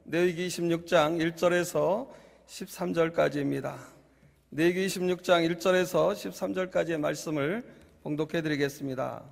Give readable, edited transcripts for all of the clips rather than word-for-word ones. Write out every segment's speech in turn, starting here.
레위기 26장 1절에서 13절까지입니다. 레위기 26장 1절에서 13절까지의 말씀을 봉독해 드리겠습니다.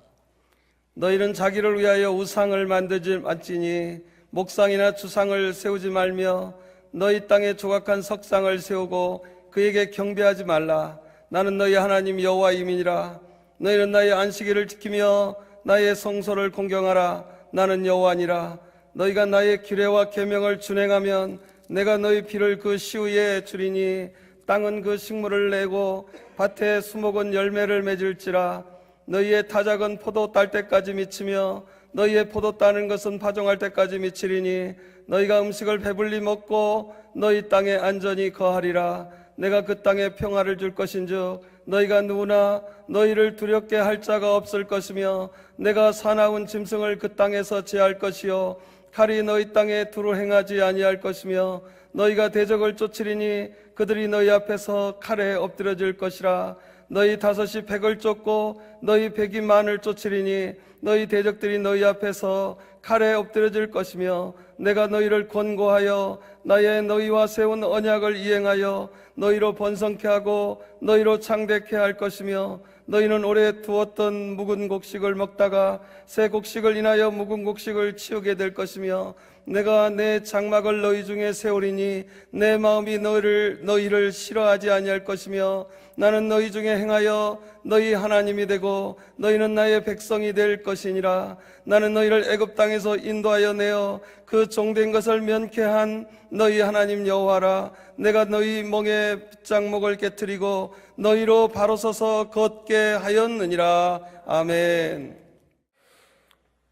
너희는 자기를 위하여 우상을 만들지 말지니 목상이나 주상을 세우지 말며 너희 땅에 조각한 석상을 세우고 그에게 경배하지 말라. 나는 너희 하나님 여호와임이니라. 너희는 나의 안식일을 지키며 나의 성소를 공경하라. 나는 여호와니라. 너희가 나의 규례와 계명을 준행하면 내가 너희 피를 그 시위에 주리니 땅은 그 식물을 내고 밭에 수목은 열매를 맺을지라. 너희의 타작은 포도 딸 때까지 미치며 너희의 포도 따는 것은 파종할 때까지 미치리니 너희가 음식을 배불리 먹고 너희 땅에 안전히 거하리라. 내가 그 땅에 평화를 줄 것인즉 너희가 누구나 너희를 두렵게 할 자가 없을 것이며 내가 사나운 짐승을 그 땅에서 제할 것이요 칼이 너희 땅에 두루 행하지 아니할 것이며 너희가 대적을 쫓으리니 그들이 너희 앞에서 칼에 엎드려질 것이라. 너희 다섯이 백을 쫓고 너희 백이 만을 쫓으리니 너희 대적들이 너희 앞에서 칼에 엎드려질 것이며 내가 너희를 권고하여 나의 너희와 세운 언약을 이행하여 너희로 번성케 하고 너희로 창대케 할 것이며 너희는 오래 두었던 묵은 곡식을 먹다가 새 곡식을 인하여 묵은 곡식을 치우게 될 것이며 내가 내 장막을 너희 중에 세우리니 내 마음이 너희를 싫어하지 아니할 것이며 나는 너희 중에 행하여 너희 하나님이 되고 너희는 나의 백성이 될 것이니라. 나는 너희를 애굽 땅에서 인도하여 내어 그 종된 것을 면케한 너희 하나님 여호와라. 내가 너희 멍에 빗장목을 깨트리고 너희로 바로 서서 걷게 하였느니라. 아멘.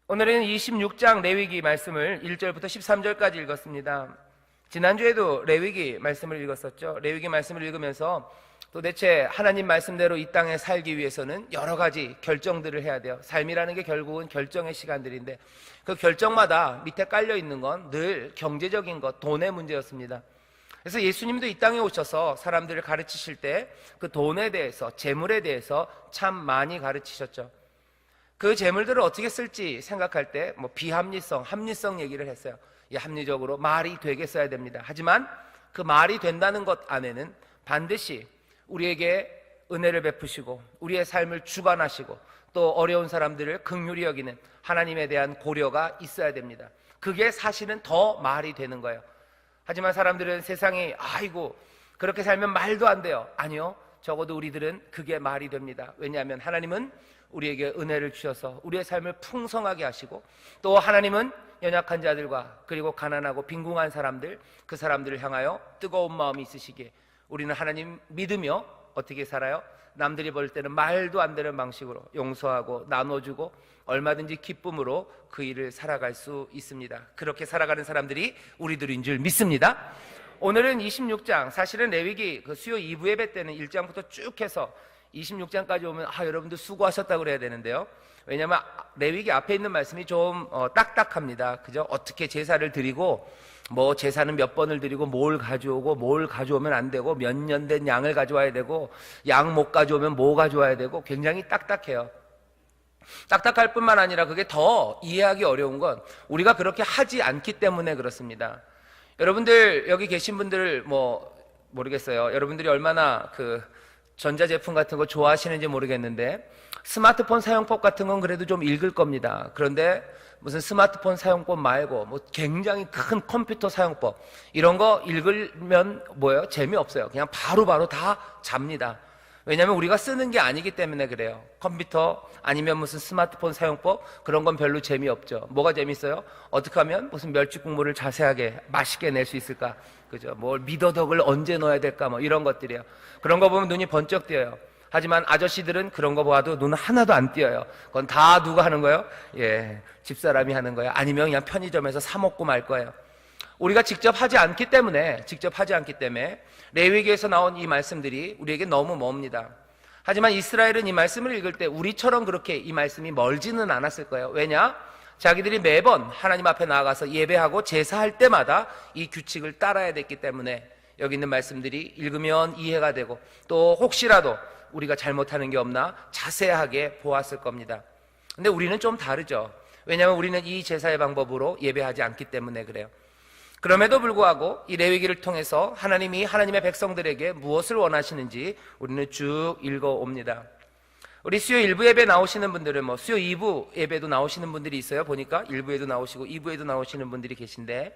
오늘은 26장 레위기 말씀을 1절부터 13절까지 읽었습니다. 지난주에도 레위기 말씀을 읽었었죠. 레위기 말씀을 읽으면서 도대체 하나님 말씀대로 이 땅에 살기 위해서는 여러 가지 결정들을 해야 돼요. 삶이라는 게 결국은 결정의 시간들인데 그 결정마다 밑에 깔려 있는 건 늘 경제적인 것, 돈의 문제였습니다. 그래서 예수님도 이 땅에 오셔서 사람들을 가르치실 때 그 돈에 대해서, 재물에 대해서 참 많이 가르치셨죠. 그 재물들을 어떻게 쓸지 생각할 때 비합리성, 합리성 얘기를 했어요. 합리적으로 말이 되게 써야 됩니다. 하지만 그 말이 된다는 것 안에는 반드시 우리에게 은혜를 베푸시고 우리의 삶을 주관하시고 또 어려운 사람들을 긍휼히 여기는 하나님에 대한 고려가 있어야 됩니다. 그게 사실은 더 말이 되는 거예요. 하지만 사람들은 세상이 아이고 그렇게 살면 말도 안 돼요. 아니요, 적어도 우리들은 그게 말이 됩니다. 왜냐하면 하나님은 우리에게 은혜를 주셔서 우리의 삶을 풍성하게 하시고 또 하나님은 연약한 자들과 그리고 가난하고 빈궁한 사람들, 그 사람들을 향하여 뜨거운 마음이 있으시기에 우리는 하나님 믿으며 어떻게 살아요? 남들이 볼 때는 말도 안 되는 방식으로 용서하고 나눠주고 얼마든지 기쁨으로 그 일을 살아갈 수 있습니다. 그렇게 살아가는 사람들이 우리들인 줄 믿습니다. 오늘은 26장, 사실은 레위기 수요 2부 예배 때는 1장부터 쭉 해서 26장까지 오면 여러분들 수고하셨다고 그래야 되는데요. 왜냐하면 레위기 앞에 있는 말씀이 좀 딱딱합니다. 그죠? 어떻게 제사를 드리고 제사는 몇 번을 드리고 뭘 가져오고 뭘 가져오면 안 되고 몇 년 된 양을 가져와야 되고 양 못 가져오면 뭐 가져와야 되고 굉장히 딱딱해요. 딱딱할 뿐만 아니라 그게 더 이해하기 어려운 건 우리가 그렇게 하지 않기 때문에 그렇습니다. 여러분들 여기 계신 분들 모르겠어요. 여러분들이 얼마나 전자제품 같은 거 좋아하시는지 모르겠는데 스마트폰 사용법 같은 건 그래도 좀 읽을 겁니다. 그런데 무슨 스마트폰 사용법 말고 굉장히 큰 컴퓨터 사용법 이런 거 읽으면 재미없어요. 그냥 바로바로 다 잡니다. 왜냐하면 우리가 쓰는 게 아니기 때문에 그래요. 컴퓨터 아니면 무슨 스마트폰 사용법 그런 건 별로 재미없죠. 뭐가 재밌어요? 어떻게 하면 무슨 멸치 국물을 자세하게 맛있게 낼 수 있을까? 그죠? 미더덕을 언제 넣어야 될까? 이런 것들이에요. 그런 거 보면 눈이 번쩍 띄어요. 하지만 아저씨들은 그런 거 봐도 눈 하나도 안 띄어요. 그건 다 누가 하는 거예요? 집사람이 하는 거예요. 아니면 그냥 편의점에서 사 먹고 말 거예요. 우리가 직접 하지 않기 때문에 레위기에서 나온 이 말씀들이 우리에게 너무 멉니다. 하지만 이스라엘은 이 말씀을 읽을 때 우리처럼 그렇게 이 말씀이 멀지는 않았을 거예요. 왜냐? 자기들이 매번 하나님 앞에 나아가서 예배하고 제사할 때마다 이 규칙을 따라야 됐기 때문에 여기 있는 말씀들이 읽으면 이해가 되고 또 혹시라도 우리가 잘못하는 게 없나 자세하게 보았을 겁니다. 근데 우리는 좀 다르죠. 왜냐하면 우리는 이 제사의 방법으로 예배하지 않기 때문에 그래요. 그럼에도 불구하고 이 레위기를 통해서 하나님이 하나님의 백성들에게 무엇을 원하시는지 우리는 쭉 읽어옵니다. 우리 수요 1부 예배 나오시는 분들은 수요 2부 예배도 나오시는 분들이 있어요. 보니까 1부에도 나오시고 2부에도 나오시는 분들이 계신데,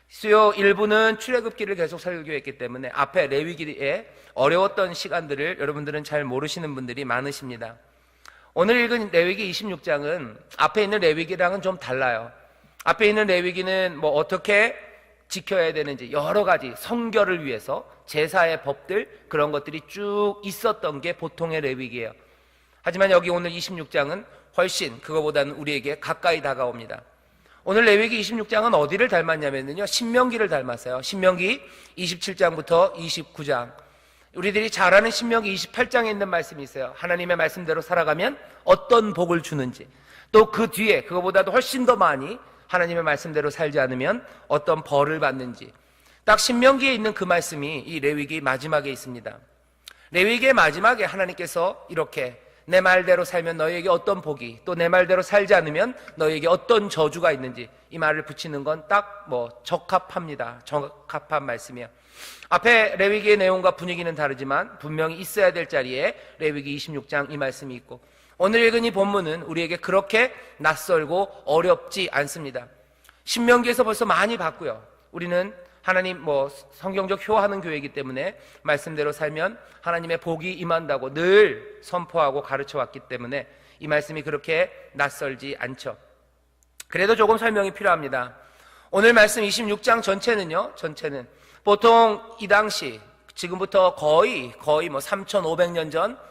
수요 1부는 출애굽기를 계속 설교했기 때문에 앞에 레위기에 어려웠던 시간들을 여러분들은 잘 모르시는 분들이 많으십니다. 오늘 읽은 레위기 26장은 앞에 있는 레위기랑은 좀 달라요. 앞에 있는 레위기는 어떻게 지켜야 되는지 여러 가지 성결을 위해서 제사의 법들, 그런 것들이 쭉 있었던 게 보통의 레위기예요. 하지만 여기 오늘 26장은 훨씬 그거보다는 우리에게 가까이 다가옵니다. 오늘 레위기 26장은 어디를 닮았냐면요, 신명기를 닮았어요. 신명기 27장부터 29장. 우리들이 잘 아는 신명기 28장에 있는 말씀이 있어요. 하나님의 말씀대로 살아가면 어떤 복을 주는지, 또 그 뒤에 그거보다도 훨씬 더 많이 하나님의 말씀대로 살지 않으면 어떤 벌을 받는지, 딱 신명기에 있는 그 말씀이 이 레위기 마지막에 있습니다. 레위기의 마지막에 하나님께서 이렇게 내 말대로 살면 너희에게 어떤 복이, 또 내 말대로 살지 않으면 너희에게 어떤 저주가 있는지, 이 말을 붙이는 건 딱 적합합니다. 적합한 말씀이에요. 앞에 레위기의 내용과 분위기는 다르지만 분명히 있어야 될 자리에 레위기 26장 이 말씀이 있고, 오늘 읽은 이 본문은 우리에게 그렇게 낯설고 어렵지 않습니다. 신명기에서 벌써 많이 봤고요. 우리는 하나님 성경적 효하는 교회이기 때문에 말씀대로 살면 하나님의 복이 임한다고 늘 선포하고 가르쳐 왔기 때문에 이 말씀이 그렇게 낯설지 않죠. 그래도 조금 설명이 필요합니다. 오늘 말씀 26장 전체는 보통 이 당시, 지금부터 거의 3,500년 전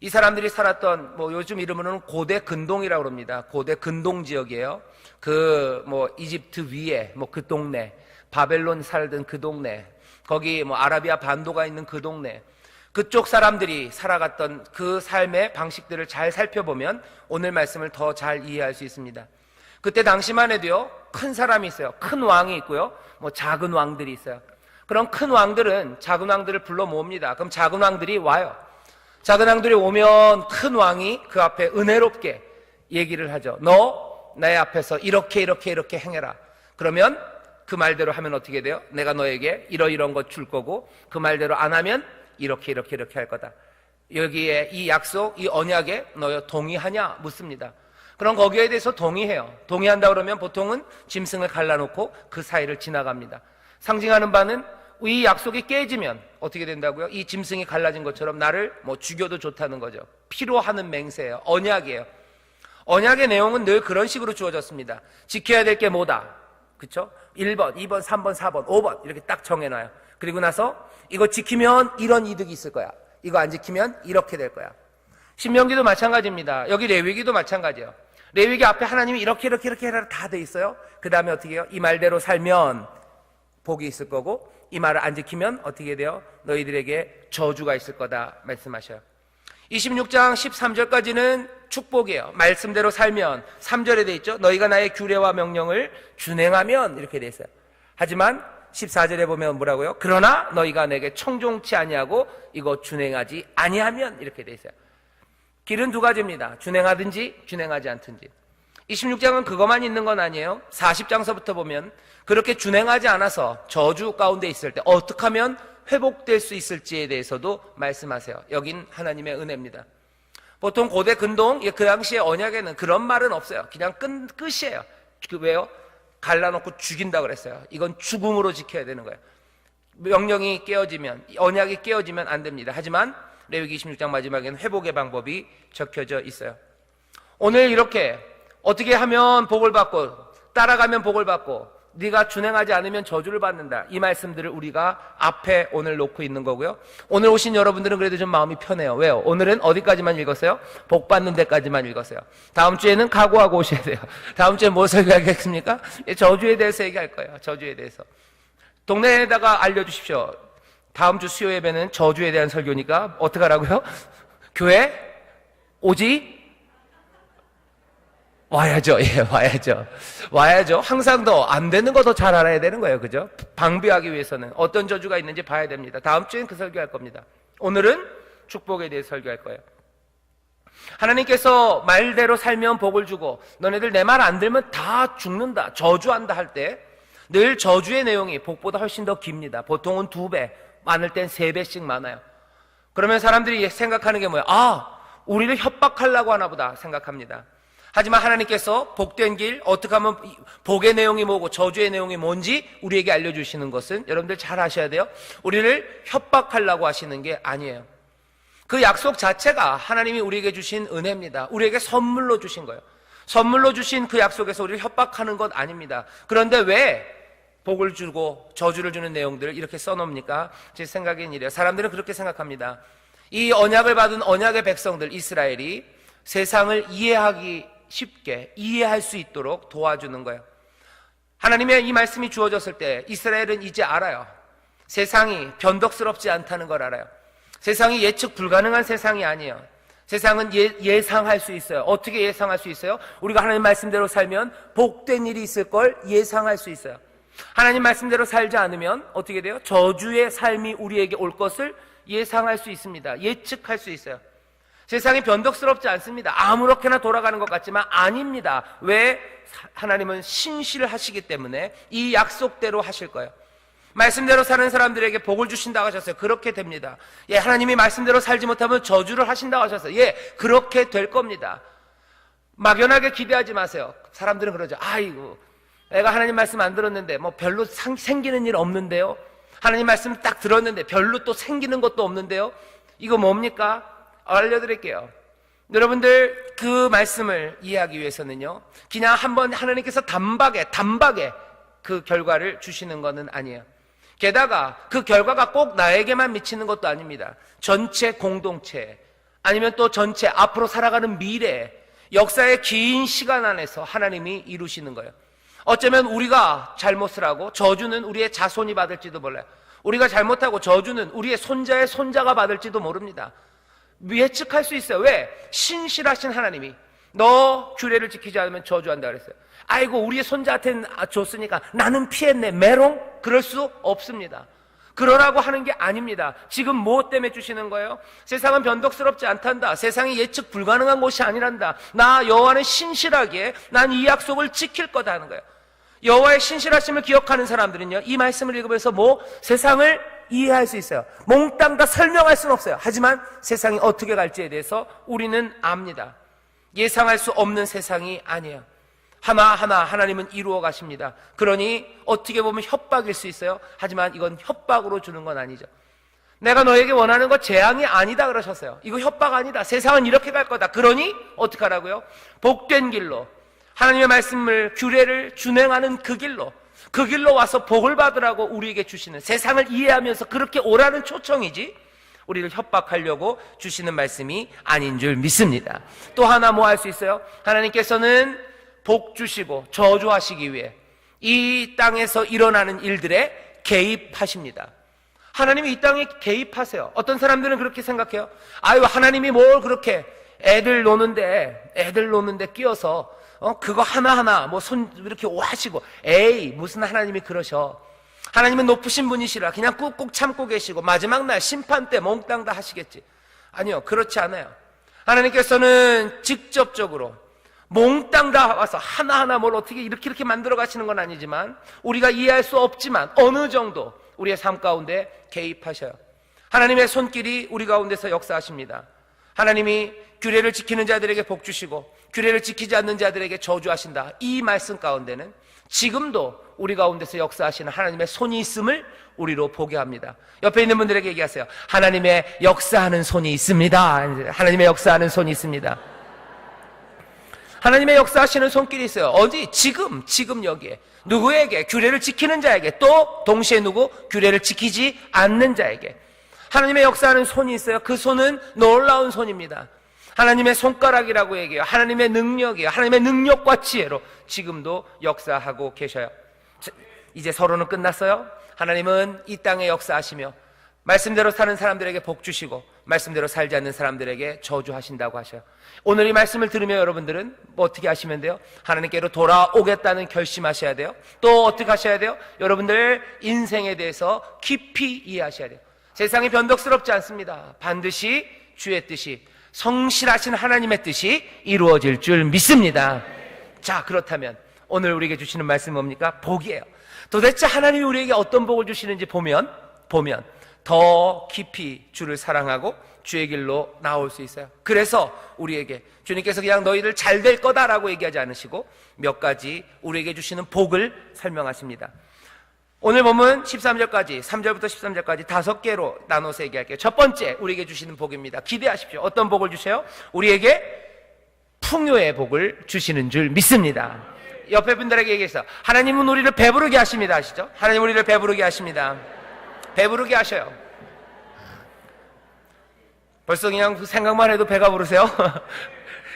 이 사람들이 살았던 요즘 이름으로는 고대 근동이라고 합니다. 고대 근동 지역이에요. 이집트 위에 그 동네, 바벨론 살던 그 동네, 거기 아라비아 반도가 있는 그 동네, 그쪽 사람들이 살아갔던 그 삶의 방식들을 잘 살펴보면 오늘 말씀을 더 잘 이해할 수 있습니다. 그때 당시만 해도요, 큰 사람이 있어요. 큰 왕이 있고요, 작은 왕들이 있어요. 그럼 큰 왕들은 작은 왕들을 불러 모읍니다. 그럼 작은 왕들이 와요. 작은 왕들이 오면 큰 왕이 그 앞에 은혜롭게 얘기를 하죠. 너 내 앞에서 이렇게 행해라. 그러면 그 말대로 하면 어떻게 돼요? 내가 너에게 이런 것 줄 거고, 그 말대로 안 하면 이렇게 할 거다. 여기에 이 약속, 이 언약에 너 동의하냐 묻습니다. 그럼 거기에 대해서 동의해요. 동의한다 그러면 보통은 짐승을 갈라놓고 그 사이를 지나갑니다. 상징하는 바는 이 약속이 깨지면 어떻게 된다고요? 이 짐승이 갈라진 것처럼 나를 죽여도 좋다는 거죠. 피로 하는 맹세예요. 언약이에요. 언약의 내용은 늘 그런 식으로 주어졌습니다. 지켜야 될 게 뭐다? 그쵸? 1번, 2번, 3번, 4번, 5번 이렇게 딱 정해놔요. 그리고 나서 이거 지키면 이런 이득이 있을 거야. 이거 안 지키면 이렇게 될 거야. 신명기도 마찬가지입니다. 여기 레위기도 마찬가지예요. 레위기 앞에 하나님이 이렇게 해라 다 돼 있어요. 그 다음에 어떻게 해요? 이 말대로 살면 복이 있을 거고, 이 말을 안 지키면 어떻게 돼요? 너희들에게 저주가 있을 거다 말씀하셔요. 26장 13절까지는 축복이에요. 말씀대로 살면, 3절에 돼 있죠. 너희가 나의 규례와 명령을 준행하면, 이렇게 돼 있어요. 하지만 14절에 보면 뭐라고요? 그러나 너희가 내게 청종치 아니하고 이거 준행하지 아니하면, 이렇게 돼 있어요. 길은 두 가지입니다. 준행하든지 준행하지 않든지. 26장은 그것만 있는 건 아니에요. 40장서부터 보면 그렇게 준행하지 않아서 저주 가운데 있을 때 어떻게 하면 회복될 수 있을지에 대해서도 말씀하세요. 여긴 하나님의 은혜입니다. 보통 고대 근동, 그 당시의 언약에는 그런 말은 없어요. 그냥 끝이에요. 왜요? 갈라놓고 죽인다 그랬어요. 이건 죽음으로 지켜야 되는 거예요. 명령이 깨어지면, 언약이 깨어지면 안 됩니다. 하지만 레위기 26장 마지막에는 회복의 방법이 적혀져 있어요. 오늘 이렇게 어떻게 하면 복을 받고, 따라가면 복을 받고, 네가 준행하지 않으면 저주를 받는다, 이 말씀들을 우리가 앞에 오늘 놓고 있는 거고요. 오늘 오신 여러분들은 그래도 좀 마음이 편해요. 왜요? 오늘은 어디까지만 읽었어요? 복 받는 데까지만 읽었어요. 다음 주에는 각오하고 오셔야 돼요. 다음 주에 뭐 설교하겠습니까? 저주에 대해서 얘기할 거예요. 저주에 대해서. 동네에다가 알려주십시오. 다음 주 수요 예배는 저주에 대한 설교니까 어떻게 하라고요? 교회 오지 와야죠. 와야죠. 항상 더 안 되는 거 더 잘 알아야 되는 거예요. 그죠? 방비하기 위해서는 어떤 저주가 있는지 봐야 됩니다. 다음 주엔 그 설교할 겁니다. 오늘은 축복에 대해 설교할 거예요. 하나님께서 말대로 살면 복을 주고, 너네들 내 말 안 들으면 다 죽는다, 저주한다 할 때, 늘 저주의 내용이 복보다 훨씬 더 깁니다. 보통은 2배, 많을 땐 3배씩 많아요. 그러면 사람들이 생각하는 게 뭐예요? 아, 우리를 협박하려고 하나 보다 생각합니다. 하지만 하나님께서 복된 길, 어떻게 하면 복의 내용이 뭐고 저주의 내용이 뭔지 우리에게 알려주시는 것은 여러분들 잘 아셔야 돼요. 우리를 협박하려고 하시는 게 아니에요. 그 약속 자체가 하나님이 우리에게 주신 은혜입니다. 우리에게 선물로 주신 거예요. 선물로 주신 그 약속에서 우리를 협박하는 것 아닙니다. 그런데 왜 복을 주고 저주를 주는 내용들을 이렇게 써놓습니까? 제 생각엔 이래요. 사람들은 그렇게 생각합니다. 이 언약을 받은 언약의 백성들 이스라엘이 세상을 이해하기 쉽게 이해할 수 있도록 도와주는 거예요. 하나님의 이 말씀이 주어졌을 때 이스라엘은 이제 알아요. 세상이 변덕스럽지 않다는 걸 알아요. 세상이 예측 불가능한 세상이 아니에요. 세상은 예상할 수 있어요. 어떻게 예상할 수 있어요? 우리가 하나님 말씀대로 살면 복된 일이 있을 걸 예상할 수 있어요. 하나님 말씀대로 살지 않으면 어떻게 돼요? 저주의 삶이 우리에게 올 것을 예상할 수 있습니다. 예측할 수 있어요. 세상이 변덕스럽지 않습니다. 아무렇게나 돌아가는 것 같지만 아닙니다. 왜? 하나님은 신실을 하시기 때문에 이 약속대로 하실 거예요. 말씀대로 사는 사람들에게 복을 주신다고 하셨어요. 그렇게 됩니다. 예, 하나님이 말씀대로 살지 못하면 저주를 하신다고 하셨어요. 예, 그렇게 될 겁니다. 막연하게 기대하지 마세요. 사람들은 그러죠. 아이고, 내가 하나님 말씀 안 들었는데 뭐 별로 생기는 일 없는데요. 하나님 말씀 딱 들었는데 별로 또 생기는 것도 없는데요. 이거 뭡니까? 알려드릴게요. 여러분들 그 말씀을 이해하기 위해서는요, 그냥 한번 하나님께서 단박에 그 결과를 주시는 것은 아니에요. 게다가 그 결과가 꼭 나에게만 미치는 것도 아닙니다. 전체 공동체 아니면 또 전체 앞으로 살아가는 미래 역사의 긴 시간 안에서 하나님이 이루시는 거예요. 어쩌면 우리가 잘못을 하고 저주는 우리의 자손이 받을지도 몰라요. 우리가 잘못하고 저주는 우리의 손자의 손자가 받을지도 모릅니다. 예측할 수 있어요. 왜? 신실하신 하나님이 너 규례를 지키지 않으면 저주한다 그랬어요. 아이고, 우리의 손자한테는 줬으니까 나는 피했네, 메롱? 그럴 수 없습니다. 그러라고 하는 게 아닙니다. 지금 무엇 때문에 주시는 거예요? 세상은 변덕스럽지 않단다. 세상이 예측 불가능한 곳이 아니란다. 나 여호와는 신실하게 난 이 약속을 지킬 거다 하는 거예요. 여호와의 신실하심을 기억하는 사람들은요, 이 말씀을 읽으면서 세상을 이해할 수 있어요. 몽땅 다 설명할 수는 없어요. 하지만 세상이 어떻게 갈지에 대해서 우리는 압니다. 예상할 수 없는 세상이 아니에요. 하나하나 하나님은 이루어 가십니다. 그러니 어떻게 보면 협박일 수 있어요. 하지만 이건 협박으로 주는 건 아니죠. 내가 너에게 원하는 거 재앙이 아니다 그러셨어요. 이거 협박 아니다. 세상은 이렇게 갈 거다. 그러니 어떻게 하라고요? 복된 길로 하나님의 말씀을 규례를 준행하는 그 길로 와서 복을 받으라고 우리에게 주시는, 세상을 이해하면서 그렇게 오라는 초청이지 우리를 협박하려고 주시는 말씀이 아닌 줄 믿습니다. 또 하나 뭐 할 수 있어요? 하나님께서는 복 주시고 저주하시기 위해 이 땅에서 일어나는 일들에 개입하십니다. 하나님이 이 땅에 개입하세요. 어떤 사람들은 그렇게 생각해요. 아유, 하나님이 뭘 그렇게 애들 노는데 끼어서 그거 하나하나 손 이렇게 하시고, 에이, 무슨 하나님이 그러셔. 하나님은 높으신 분이시라 그냥 꾹꾹 참고 계시고 마지막 날 심판 때 몽땅 다 하시겠지. 아니요, 그렇지 않아요. 하나님께서는 직접적으로 몽땅 다 와서 하나하나 뭘 어떻게 이렇게 만들어 가시는 건 아니지만, 우리가 이해할 수 없지만 어느 정도 우리의 삶 가운데 개입하셔요. 하나님의 손길이 우리 가운데서 역사하십니다. 하나님이 규례를 지키는 자들에게 복 주시고 규례를 지키지 않는 자들에게 저주하신다. 이 말씀 가운데는 지금도 우리 가운데서 역사하시는 하나님의 손이 있음을 우리로 보게 합니다. 옆에 있는 분들에게 얘기하세요. 하나님의 역사하는 손이 있습니다. 하나님의 역사하는 손이 있습니다. 하나님의 역사하시는 손길이 있어요. 어디? 지금 여기에. 누구에게? 규례를 지키는 자에게. 또 동시에 누구? 규례를 지키지 않는 자에게. 하나님의 역사하는 손이 있어요. 그 손은 놀라운 손입니다. 하나님의 손가락이라고 얘기해요. 하나님의 능력이에요. 하나님의 능력과 지혜로 지금도 역사하고 계셔요. 이제 서론은 끝났어요. 하나님은 이 땅에 역사하시며 말씀대로 사는 사람들에게 복 주시고 말씀대로 살지 않는 사람들에게 저주하신다고 하셔요. 오늘 이 말씀을 들으며 여러분들은 어떻게 하시면 돼요? 하나님께로 돌아오겠다는 결심하셔야 돼요. 또 어떻게 하셔야 돼요? 여러분들 인생에 대해서 깊이 이해하셔야 돼요. 세상이 변덕스럽지 않습니다. 반드시 주의 뜻이, 성실하신 하나님의 뜻이 이루어질 줄 믿습니다. 자, 그렇다면 오늘 우리에게 주시는 말씀은 뭡니까? 복이에요. 도대체 하나님이 우리에게 어떤 복을 주시는지 보면 더 깊이 주를 사랑하고 주의 길로 나올 수 있어요. 그래서 우리에게 주님께서 그냥 너희들 잘 될 거다라고 얘기하지 않으시고 몇 가지 우리에게 주시는 복을 설명하십니다. 오늘 보면 13절까지 3절부터 13절까지 5개로 나눠서 얘기할게요. 첫 번째 우리에게 주시는 복입니다. 기대하십시오. 어떤 복을 주세요? 우리에게 풍요의 복을 주시는 줄 믿습니다. 옆에 분들에게 얘기해서 하나님은 우리를 배부르게 하십니다. 아시죠? 하나님 우리를 배부르게 하십니다. 배부르게 하셔요. 벌써 그냥 생각만 해도 배가 부르세요?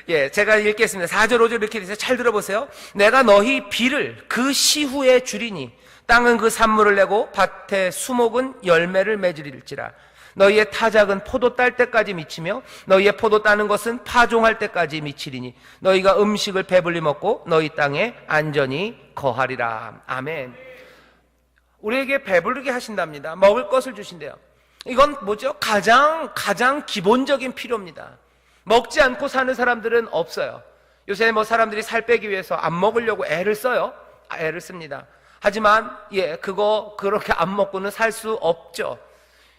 예, 제가 읽겠습니다. 4절 5절 이렇게 되세요. 잘 들어보세요. 내가 너희 비를 그 시후에 주리니 땅은 그 산물을 내고 밭의 수목은 열매를 맺으리라. 너희의 타작은 포도 딸 때까지 미치며 너희의 포도 따는 것은 파종할 때까지 미치리니 너희가 음식을 배불리 먹고 너희 땅에 안전히 거하리라. 아멘. 우리에게 배부르게 하신답니다. 먹을 것을 주신대요. 이건 뭐죠? 가장 기본적인 필요입니다. 먹지 않고 사는 사람들은 없어요. 요새 뭐 사람들이 살 빼기 위해서 안 먹으려고 애를 써요. 애를 씁니다. 하지만 그거 그렇게 안 먹고는 살 수 없죠.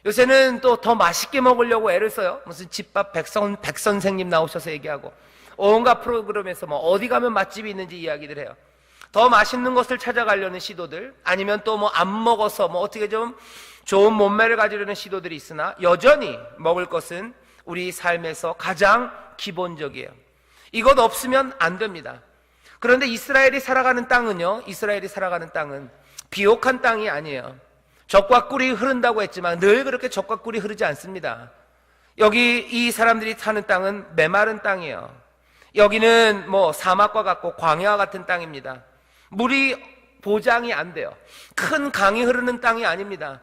요새는 또 더 맛있게 먹으려고 애를 써요. 무슨 집밥 백선생님 나오셔서 얘기하고 온갖 프로그램에서 뭐 어디 가면 맛집이 있는지 이야기들 해요. 더 맛있는 것을 찾아가려는 시도들, 아니면 또 뭐 안 먹어서 뭐 어떻게 좀 좋은 몸매를 가지려는 시도들이 있으나 여전히 먹을 것은 우리 삶에서 가장 기본적이에요. 이것 없으면 안 됩니다. 그런데 이스라엘이 살아가는 땅은요, 이스라엘이 살아가는 땅은 비옥한 땅이 아니에요. 젖과 꿀이 흐른다고 했지만 늘 그렇게 젖과 꿀이 흐르지 않습니다. 여기 이 사람들이 사는 땅은 메마른 땅이에요. 여기는 뭐 사막과 같고 광야와 같은 땅입니다. 물이 보장이 안 돼요. 큰 강이 흐르는 땅이 아닙니다.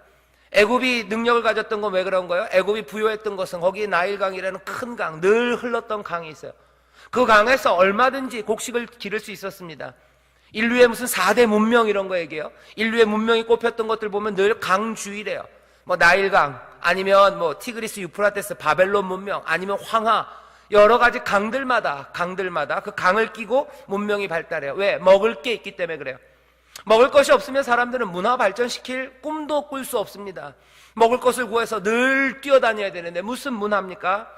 애굽이 능력을 가졌던 건 왜 그런 거예요? 애굽이 부유했던 것은 거기 나일강이라는 큰 강, 늘 흘렀던 강이 있어요. 그 강에서 얼마든지 곡식을 기를 수 있었습니다. 인류의 무슨 4대 문명 이런 거 얘기해요. 인류의 문명이 꼽혔던 것들 보면 늘 강주이래요. 뭐 나일강, 아니면 뭐 티그리스 유프라테스 바벨론 문명, 아니면 황하, 여러 가지 강들마다 그 강을 끼고 문명이 발달해요. 왜? 먹을 게 있기 때문에 그래요. 먹을 것이 없으면 사람들은 문화 발전시킬 꿈도 꿀 수 없습니다. 먹을 것을 구해서 늘 뛰어다녀야 되는데 무슨 문화입니까?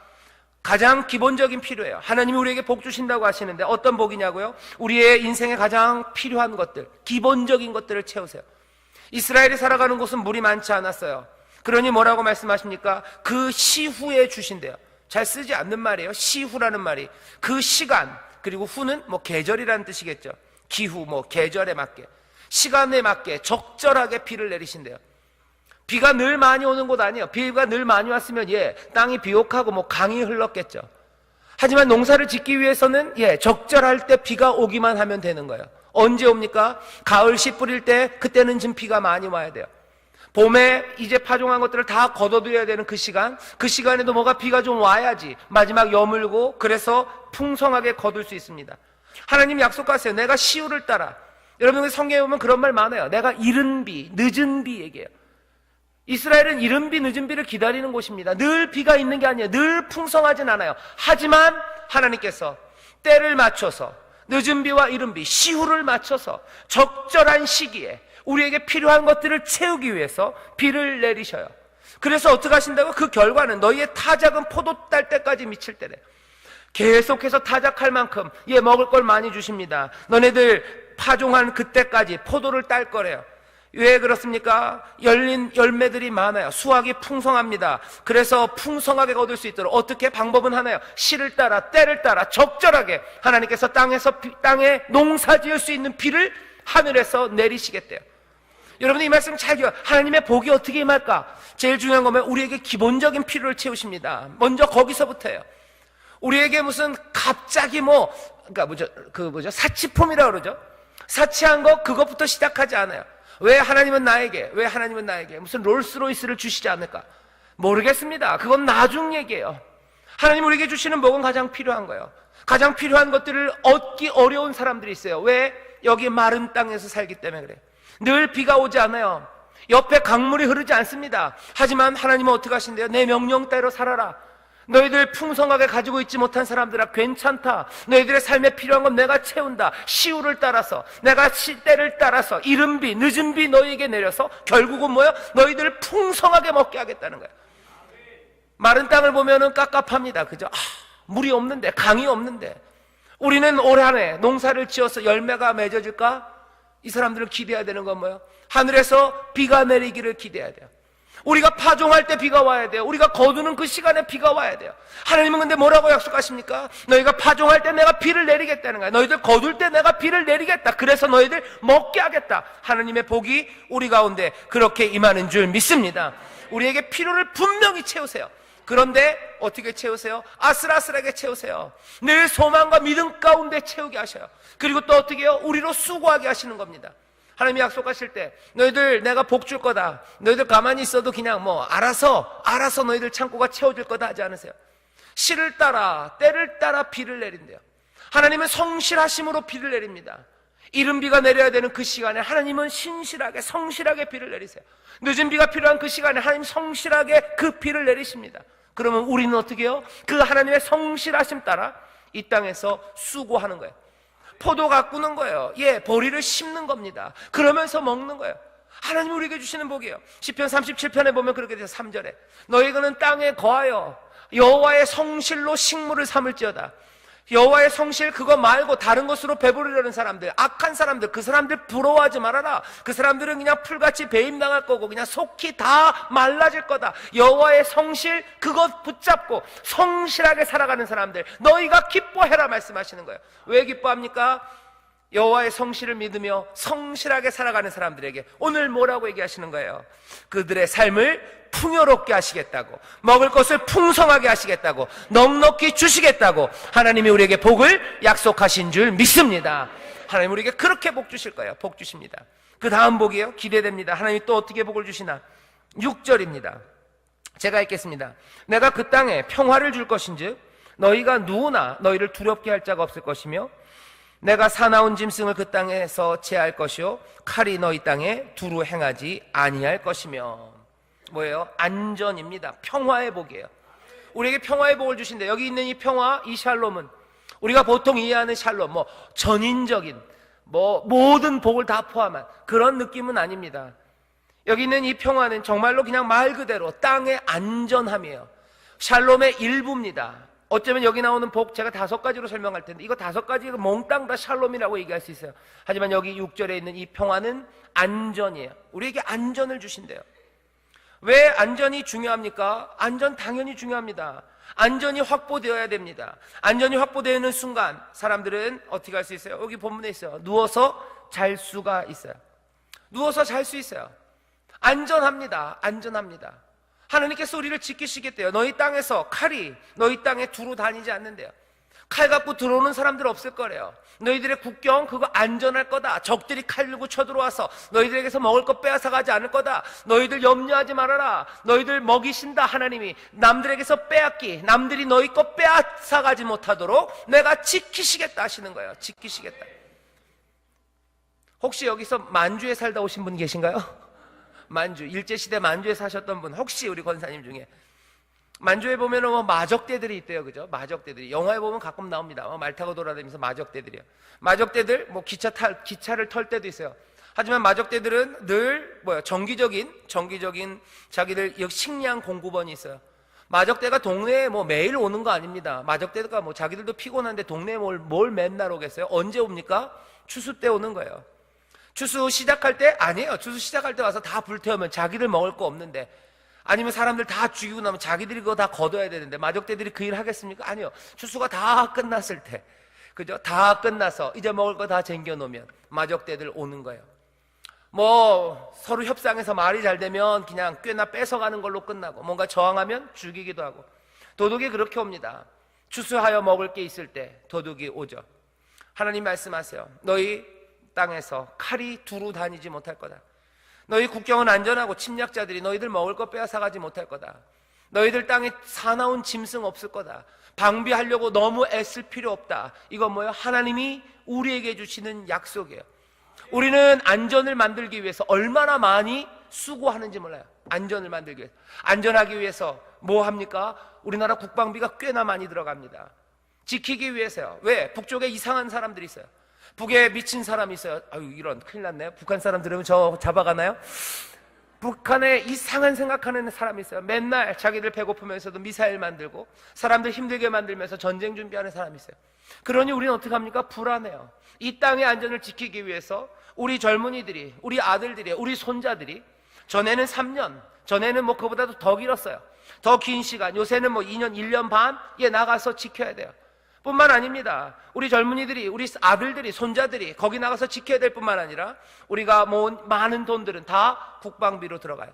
가장 기본적인 필요예요. 하나님이 우리에게 복 주신다고 하시는데 어떤 복이냐고요? 우리의 인생에 가장 필요한 것들, 기본적인 것들을 채우세요. 이스라엘이 살아가는 곳은 물이 많지 않았어요. 그러니 뭐라고 말씀하십니까? 그 시후에 주신대요. 잘 쓰지 않는 말이에요. 시후라는 말이. 그 시간, 그리고 후는 뭐 계절이라는 뜻이겠죠. 기후, 뭐 계절에 맞게, 시간에 맞게 적절하게 비를 내리신대요. 비가 늘 많이 오는 곳 아니에요. 비가 늘 많이 왔으면 땅이 비옥하고 뭐 강이 흘렀겠죠. 하지만 농사를 짓기 위해서는 적절할 때 비가 오기만 하면 되는 거예요. 언제 옵니까? 가을 씨 뿌릴 때, 그때는 좀 비가 많이 와야 돼요. 봄에 이제 파종한 것들을 다 걷어들여야 되는 그 시간에도 뭐가 비가 좀 와야지 마지막 여물고, 그래서 풍성하게 거둘 수 있습니다. 하나님 약속하세요. 내가 시후를 따라. 여러분 성경에 보면 그런 말 많아요. 내가 이른 비, 늦은 비 얘기해요. 이스라엘은 이른 비, 늦은 비를 기다리는 곳입니다. 늘 비가 있는 게 아니에요. 늘 풍성하진 않아요. 하지만 하나님께서 때를 맞춰서 늦은 비와 이른 비, 시후를 맞춰서 적절한 시기에 우리에게 필요한 것들을 채우기 위해서 비를 내리셔요. 그래서 어떻게 하신다고? 그 결과는 너희의 타작은 포도 딸 때까지 미칠 때래. 계속해서 타작할 만큼 먹을 걸 많이 주십니다. 너네들 파종한 그때까지 포도를 딸 거래요. 왜 그렇습니까? 열린 열매들이 많아요. 수확이 풍성합니다. 그래서 풍성하게 거둘 수 있도록 어떻게? 방법은 하나요. 시를 따라 때를 따라 적절하게 하나님께서 땅에 농사 지을 수 있는 비를 하늘에서 내리시겠대요. 여러분 이 말씀 잘 기억해요. 하나님의 복이 어떻게 임할까? 제일 중요한 거면 우리에게 기본적인 필요를 채우십니다. 먼저 거기서부터예요. 우리에게 무슨 갑자기 사치품이라고 그러죠? 사치한 거, 그것부터 시작하지 않아요. 왜 하나님은 나에게 무슨 롤스로이스를 주시지 않을까? 모르겠습니다. 그건 나중 얘기예요. 하나님 우리에게 주시는 복은 가장 필요한 거예요. 가장 필요한 것들을 얻기 어려운 사람들이 있어요. 왜? 여기 마른 땅에서 살기 때문에 그래요. 늘 비가 오지 않아요. 옆에 강물이 흐르지 않습니다. 하지만 하나님은 어떻게 하신대요? 내 명령대로 살아라. 너희들 풍성하게 가지고 있지 못한 사람들아 괜찮다. 너희들의 삶에 필요한 건 내가 채운다. 시우를 따라서, 내가 시대를 따라서 이른 비 늦은 비 너희에게 내려서 결국은 뭐야? 너희들을 풍성하게 먹게 하겠다는 거야. 마른 땅을 보면은 깝깝합니다. 그죠? 물이 없는데, 강이 없는데, 우리는 올 한 해 농사를 지어서 열매가 맺어질까? 이 사람들은 기대해야 되는 건 뭐예요? 하늘에서 비가 내리기를 기대해야 돼요. 우리가 파종할 때 비가 와야 돼요. 우리가 거두는 그 시간에 비가 와야 돼요. 하나님은 근데 뭐라고 약속하십니까? 너희가 파종할 때 내가 비를 내리겠다는 거야. 너희들 거둘 때 내가 비를 내리겠다. 그래서 너희들 먹게 하겠다. 하나님의 복이 우리 가운데 그렇게 임하는 줄 믿습니다. 우리에게 필요를 분명히 채우세요. 그런데 어떻게 채우세요? 아슬아슬하게 채우세요. 늘 소망과 믿음 가운데 채우게 하셔요. 그리고 또 어떻게 해요? 우리로 수고하게 하시는 겁니다. 하나님이 약속하실 때 너희들 내가 복 줄 거다. 너희들 가만히 있어도 그냥 뭐 알아서 너희들 창고가 채워질 거다 하지 않으세요? 시를 따라 때를 따라 비를 내린대요. 하나님은 성실하심으로 비를 내립니다. 이른 비가 내려야 되는 그 시간에 하나님은 신실하게 성실하게 비를 내리세요. 늦은 비가 필요한 그 시간에 하나님 성실하게 그 비를 내리십니다. 그러면 우리는 어떻게 해요? 그 하나님의 성실하심 따라 이 땅에서 수고하는 거예요. 포도 가꾸는 거예요. 보리를 심는 겁니다. 그러면서 먹는 거예요. 하나님이 우리에게 주시는 복이에요. 시편 37편에 보면 그렇게 돼요. 3절에 너희는 땅에 거하여 여호와의 성실로 식물을 삼을지어다. 여호와의 성실 그거 말고 다른 것으로 배부르려는 사람들, 악한 사람들, 그 사람들 부러워하지 말아라. 그 사람들은 그냥 풀같이 배임당할 거고 그냥 속히 다 말라질 거다. 여호와의 성실 그것 붙잡고 성실하게 살아가는 사람들 너희가 기뻐해라 말씀하시는 거예요. 왜 기뻐합니까? 여호와의 성실을 믿으며 성실하게 살아가는 사람들에게 오늘 뭐라고 얘기하시는 거예요? 그들의 삶을 풍요롭게 하시겠다고, 먹을 것을 풍성하게 하시겠다고, 넉넉히 주시겠다고 하나님이 우리에게 복을 약속하신 줄 믿습니다. 하나님 우리에게 그렇게 복 주실 거예요. 복 주십니다. 그 다음 복이에요. 기대됩니다. 하나님이 또 어떻게 복을 주시나? 6절입니다. 제가 읽겠습니다. 내가 그 땅에 평화를 줄 것인즉 너희가 누구나 너희를 두렵게 할 자가 없을 것이며 내가 사나운 짐승을 그 땅에서 제할 것이요 칼이 너희 땅에 두루 행하지 아니할 것이며. 뭐예요? 안전입니다. 평화의 복이에요. 우리에게 평화의 복을 주신대. 여기 있는 이 평화, 이 샬롬은 우리가 보통 이해하는 샬롬, 전인적인 모든 복을 다 포함한 그런 느낌은 아닙니다. 여기 있는 이 평화는 정말로 그냥 말 그대로 땅의 안전함이에요. 샬롬의 일부입니다. 어쩌면 여기 나오는 복 제가 5가지로 설명할 텐데 이거 5가지가 몽땅 다 샬롬이라고 얘기할 수 있어요. 하지만 여기 6절에 있는 이 평화는 안전이에요. 우리에게 안전을 주신대요. 왜 안전이 중요합니까? 안전 당연히 중요합니다. 안전이 확보되어야 됩니다. 안전이 확보되는 순간 사람들은 어떻게 할 수 있어요? 여기 본문에 있어요. 누워서 잘 수가 있어요. 누워서 잘 수 있어요. 안전합니다. 안전합니다. 하나님께서 우리를 지키시겠대요. 너희 땅에서 칼이 너희 땅에 두루 다니지 않는데요. 칼 갖고 들어오는 사람들 없을 거래요. 너희들의 국경 그거 안전할 거다. 적들이 칼 들고 쳐들어와서 너희들에게서 먹을 것 빼앗아가지 않을 거다. 너희들 염려하지 말아라. 너희들 먹이신다. 하나님이 남들에게서 빼앗기, 남들이 너희 것 빼앗아가지 못하도록 내가 지키시겠다 하시는 거예요. 지키시겠다. 혹시 여기서 만주에 살다 오신 분 계신가요? 만주, 일제시대 만주에 사셨던 분 혹시 우리 권사님 중에 만주에 보면은 마적대들이 있대요. 그죠? 마적대들이. 영화에 보면 가끔 나옵니다. 말 타고 돌아다니면서 마적대들이요. 마적대들, 기차를 털 때도 있어요. 하지만 마적대들은 늘, 정기적인 자기들 식량 공급원이 있어요. 마적대가 동네에 매일 오는 거 아닙니다. 마적대가 자기들도 피곤한데 동네에 뭘 맨날 오겠어요? 언제 옵니까? 추수 때 오는 거예요. 추수 시작할 때? 아니에요. 추수 시작할 때 와서 다 불태우면 자기들 먹을 거 없는데 아니면 사람들 다 죽이고 나면 자기들이 그거 다 거둬야 되는데 마적대들이 그 일 하겠습니까? 아니요. 추수가 다 끝났을 때, 그죠? 다 끝나서 이제 먹을 거 다 쟁겨놓으면 마적대들 오는 거예요. 서로 협상해서 말이 잘 되면 그냥 꽤나 뺏어가는 걸로 끝나고 뭔가 저항하면 죽이기도 하고 도둑이 그렇게 옵니다. 추수하여 먹을 게 있을 때 도둑이 오죠. 하나님 말씀하세요. 너희 땅에서 칼이 두루 다니지 못할 거다. 너희 국경은 안전하고 침략자들이 너희들 먹을 거 빼앗아가지 못할 거다. 너희들 땅에 사나운 짐승 없을 거다. 방비하려고 너무 애쓸 필요 없다. 이건 뭐예요? 하나님이 우리에게 주시는 약속이에요. 우리는 안전을 만들기 위해서 얼마나 많이 수고하는지 몰라요. 안전을 만들기 위해서. 안전하기 위해서 뭐 합니까? 우리나라 국방비가 꽤나 많이 들어갑니다. 지키기 위해서요. 왜? 북쪽에 이상한 사람들이 있어요. 북에 미친 사람이 있어요. 아유, 이런, 큰일 났네요. 북한 사람 들으면 저 잡아가나요? 북한에 이상한 생각하는 사람이 있어요. 맨날 자기들 배고프면서도 미사일 만들고 사람들 힘들게 만들면서 전쟁 준비하는 사람이 있어요. 그러니 우리는 어떻게 합니까? 불안해요. 이 땅의 안전을 지키기 위해서 우리 젊은이들이, 우리 아들들이, 우리 손자들이 전에는 3년, 전에는 뭐 그보다도 더 길었어요. 더 긴 시간, 요새는 뭐 2년, 1년 반에 나가서 지켜야 돼요. 뿐만 아닙니다. 우리 젊은이들이, 우리 아들들이, 손자들이 거기 나가서 지켜야 될 뿐만 아니라 우리가 모은 많은 돈들은 다 국방비로 들어가요.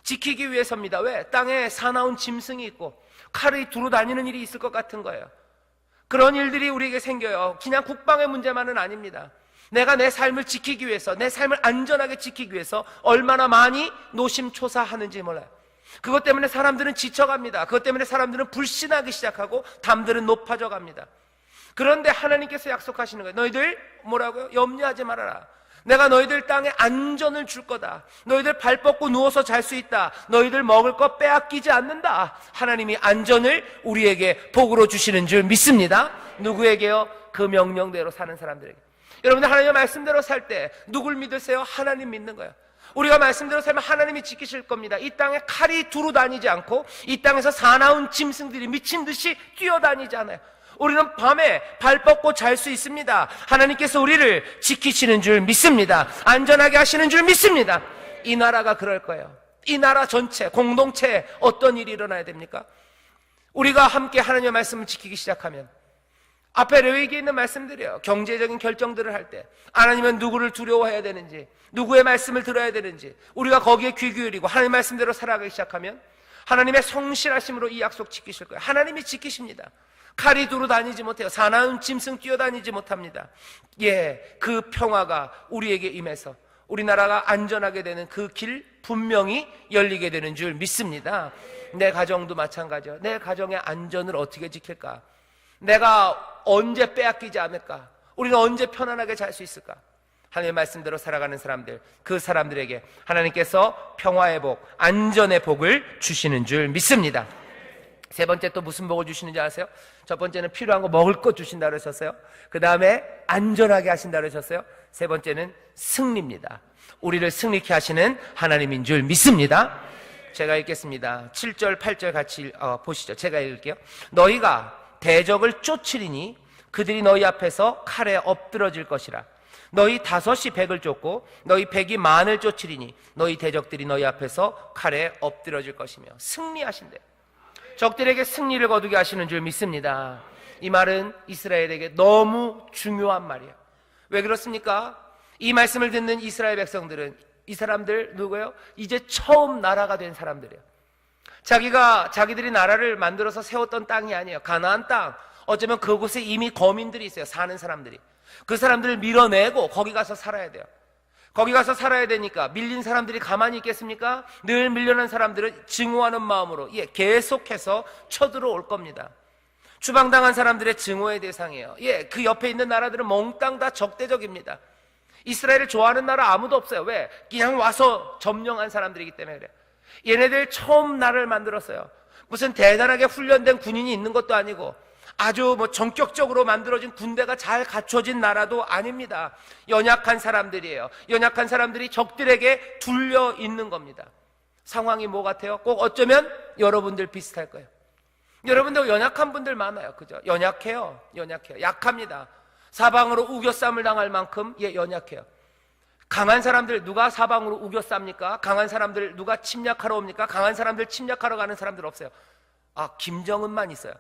지키기 위해서입니다. 왜? 땅에 사나운 짐승이 있고 칼이 두루 다니는 일이 있을 것 같은 거예요. 그런 일들이 우리에게 생겨요. 그냥 국방의 문제만은 아닙니다. 내가 내 삶을 지키기 위해서, 내 삶을 안전하게 지키기 위해서 얼마나 많이 노심초사하는지 몰라요. 그것 때문에 사람들은 지쳐갑니다. 그것 때문에 사람들은 불신하기 시작하고 담들은 높아져 갑니다. 그런데 하나님께서 약속하시는 거예요. 너희들 뭐라고요? 염려하지 말아라. 내가 너희들 땅에 안전을 줄 거다. 너희들 발 뻗고 누워서 잘 수 있다. 너희들 먹을 거 빼앗기지 않는다. 하나님이 안전을 우리에게 복으로 주시는 줄 믿습니다. 누구에게요? 그 명령대로 사는 사람들에게. 여러분들 하나님의 말씀대로 살 때 누굴 믿으세요? 하나님 믿는 거예요. 우리가 말씀대로 살면 하나님이 지키실 겁니다. 이 땅에 칼이 두루 다니지 않고 이 땅에서 사나운 짐승들이 미친 듯이 뛰어다니지 않아요. 우리는 밤에 발 뻗고 잘 수 있습니다. 하나님께서 우리를 지키시는 줄 믿습니다. 안전하게 하시는 줄 믿습니다. 이 나라가 그럴 거예요. 이 나라 전체, 공동체에 어떤 일이 일어나야 됩니까? 우리가 함께 하나님의 말씀을 지키기 시작하면, 앞에 레위기에 있는 말씀들이에요. 경제적인 결정들을 할 때 하나님은 누구를 두려워해야 되는지, 누구의 말씀을 들어야 되는지 우리가 거기에 귀 기울이고 하나님의 말씀대로 살아가기 시작하면 하나님의 성실하심으로 이 약속 지키실 거예요. 하나님이 지키십니다. 칼이 두루 다니지 못해요. 사나운 짐승 뛰어다니지 못합니다. 예, 그 평화가 우리에게 임해서 우리나라가 안전하게 되는 그 길 분명히 열리게 되는 줄 믿습니다. 내 가정도 마찬가지예요. 내 가정의 안전을 어떻게 지킬까? 내가 언제 빼앗기지 않을까? 우리는 언제 편안하게 잘 수 있을까? 하나님의 말씀대로 살아가는 사람들, 그 사람들에게 하나님께서 평화의 복, 안전의 복을 주시는 줄 믿습니다. 세 번째 또 무슨 복을 주시는지 아세요? 첫 번째는 필요한 거 먹을 것 주신다 그러셨어요. 그 다음에 안전하게 하신다 그러셨어요. 세 번째는 승리입니다. 우리를 승리케 하시는 하나님인 줄 믿습니다. 제가 읽겠습니다. 7절 8절 같이 보시죠. 제가 읽을게요. 너희가 대적을 쫓으리니 그들이 너희 앞에서 칼에 엎드러질 것이라. 너희 5이 100을 쫓고 너희 100이 만을 쫓으리니 너희 대적들이 너희 앞에서 칼에 엎드러질 것이며. 승리하신대요. 적들에게 승리를 거두게 하시는 줄 믿습니다. 이 말은 이스라엘에게 너무 중요한 말이에요. 왜 그렇습니까? 이 말씀을 듣는 이스라엘 백성들은, 이 사람들 누구예요? 이제 처음 나라가 된 사람들이에요. 자기들이 나라를 만들어서 세웠던 땅이 아니에요. 가나안 땅, 어쩌면 그곳에 이미 거민들이 있어요. 사는 사람들이. 그 사람들을 밀어내고 거기 가서 살아야 돼요. 거기 가서 살아야 되니까 밀린 사람들이 가만히 있겠습니까? 늘 밀려난 사람들은 증오하는 마음으로 계속해서 쳐들어올 겁니다. 추방당한 사람들의 증오의 대상이에요. 그 옆에 있는 나라들은 몽땅 다 적대적입니다. 이스라엘을 좋아하는 나라 아무도 없어요. 왜? 그냥 와서 점령한 사람들이기 때문에 그래요. 얘네들 처음 나라를 만들었어요. 무슨 대단하게 훈련된 군인이 있는 것도 아니고 아주 전격적으로 만들어진 군대가 잘 갖춰진 나라도 아닙니다. 연약한 사람들이에요. 연약한 사람들이 적들에게 둘려 있는 겁니다. 상황이 뭐 같아요? 꼭 어쩌면 여러분들 비슷할 거예요. 여러분들 연약한 분들 많아요. 그죠? 연약해요. 약합니다. 사방으로 우겨쌈을 당할 만큼 연약해요. 강한 사람들 누가 사방으로 우겨쌉니까? 강한 사람들 누가 침략하러 옵니까? 강한 사람들 침략하러 가는 사람들 없어요. 김정은만 있어요.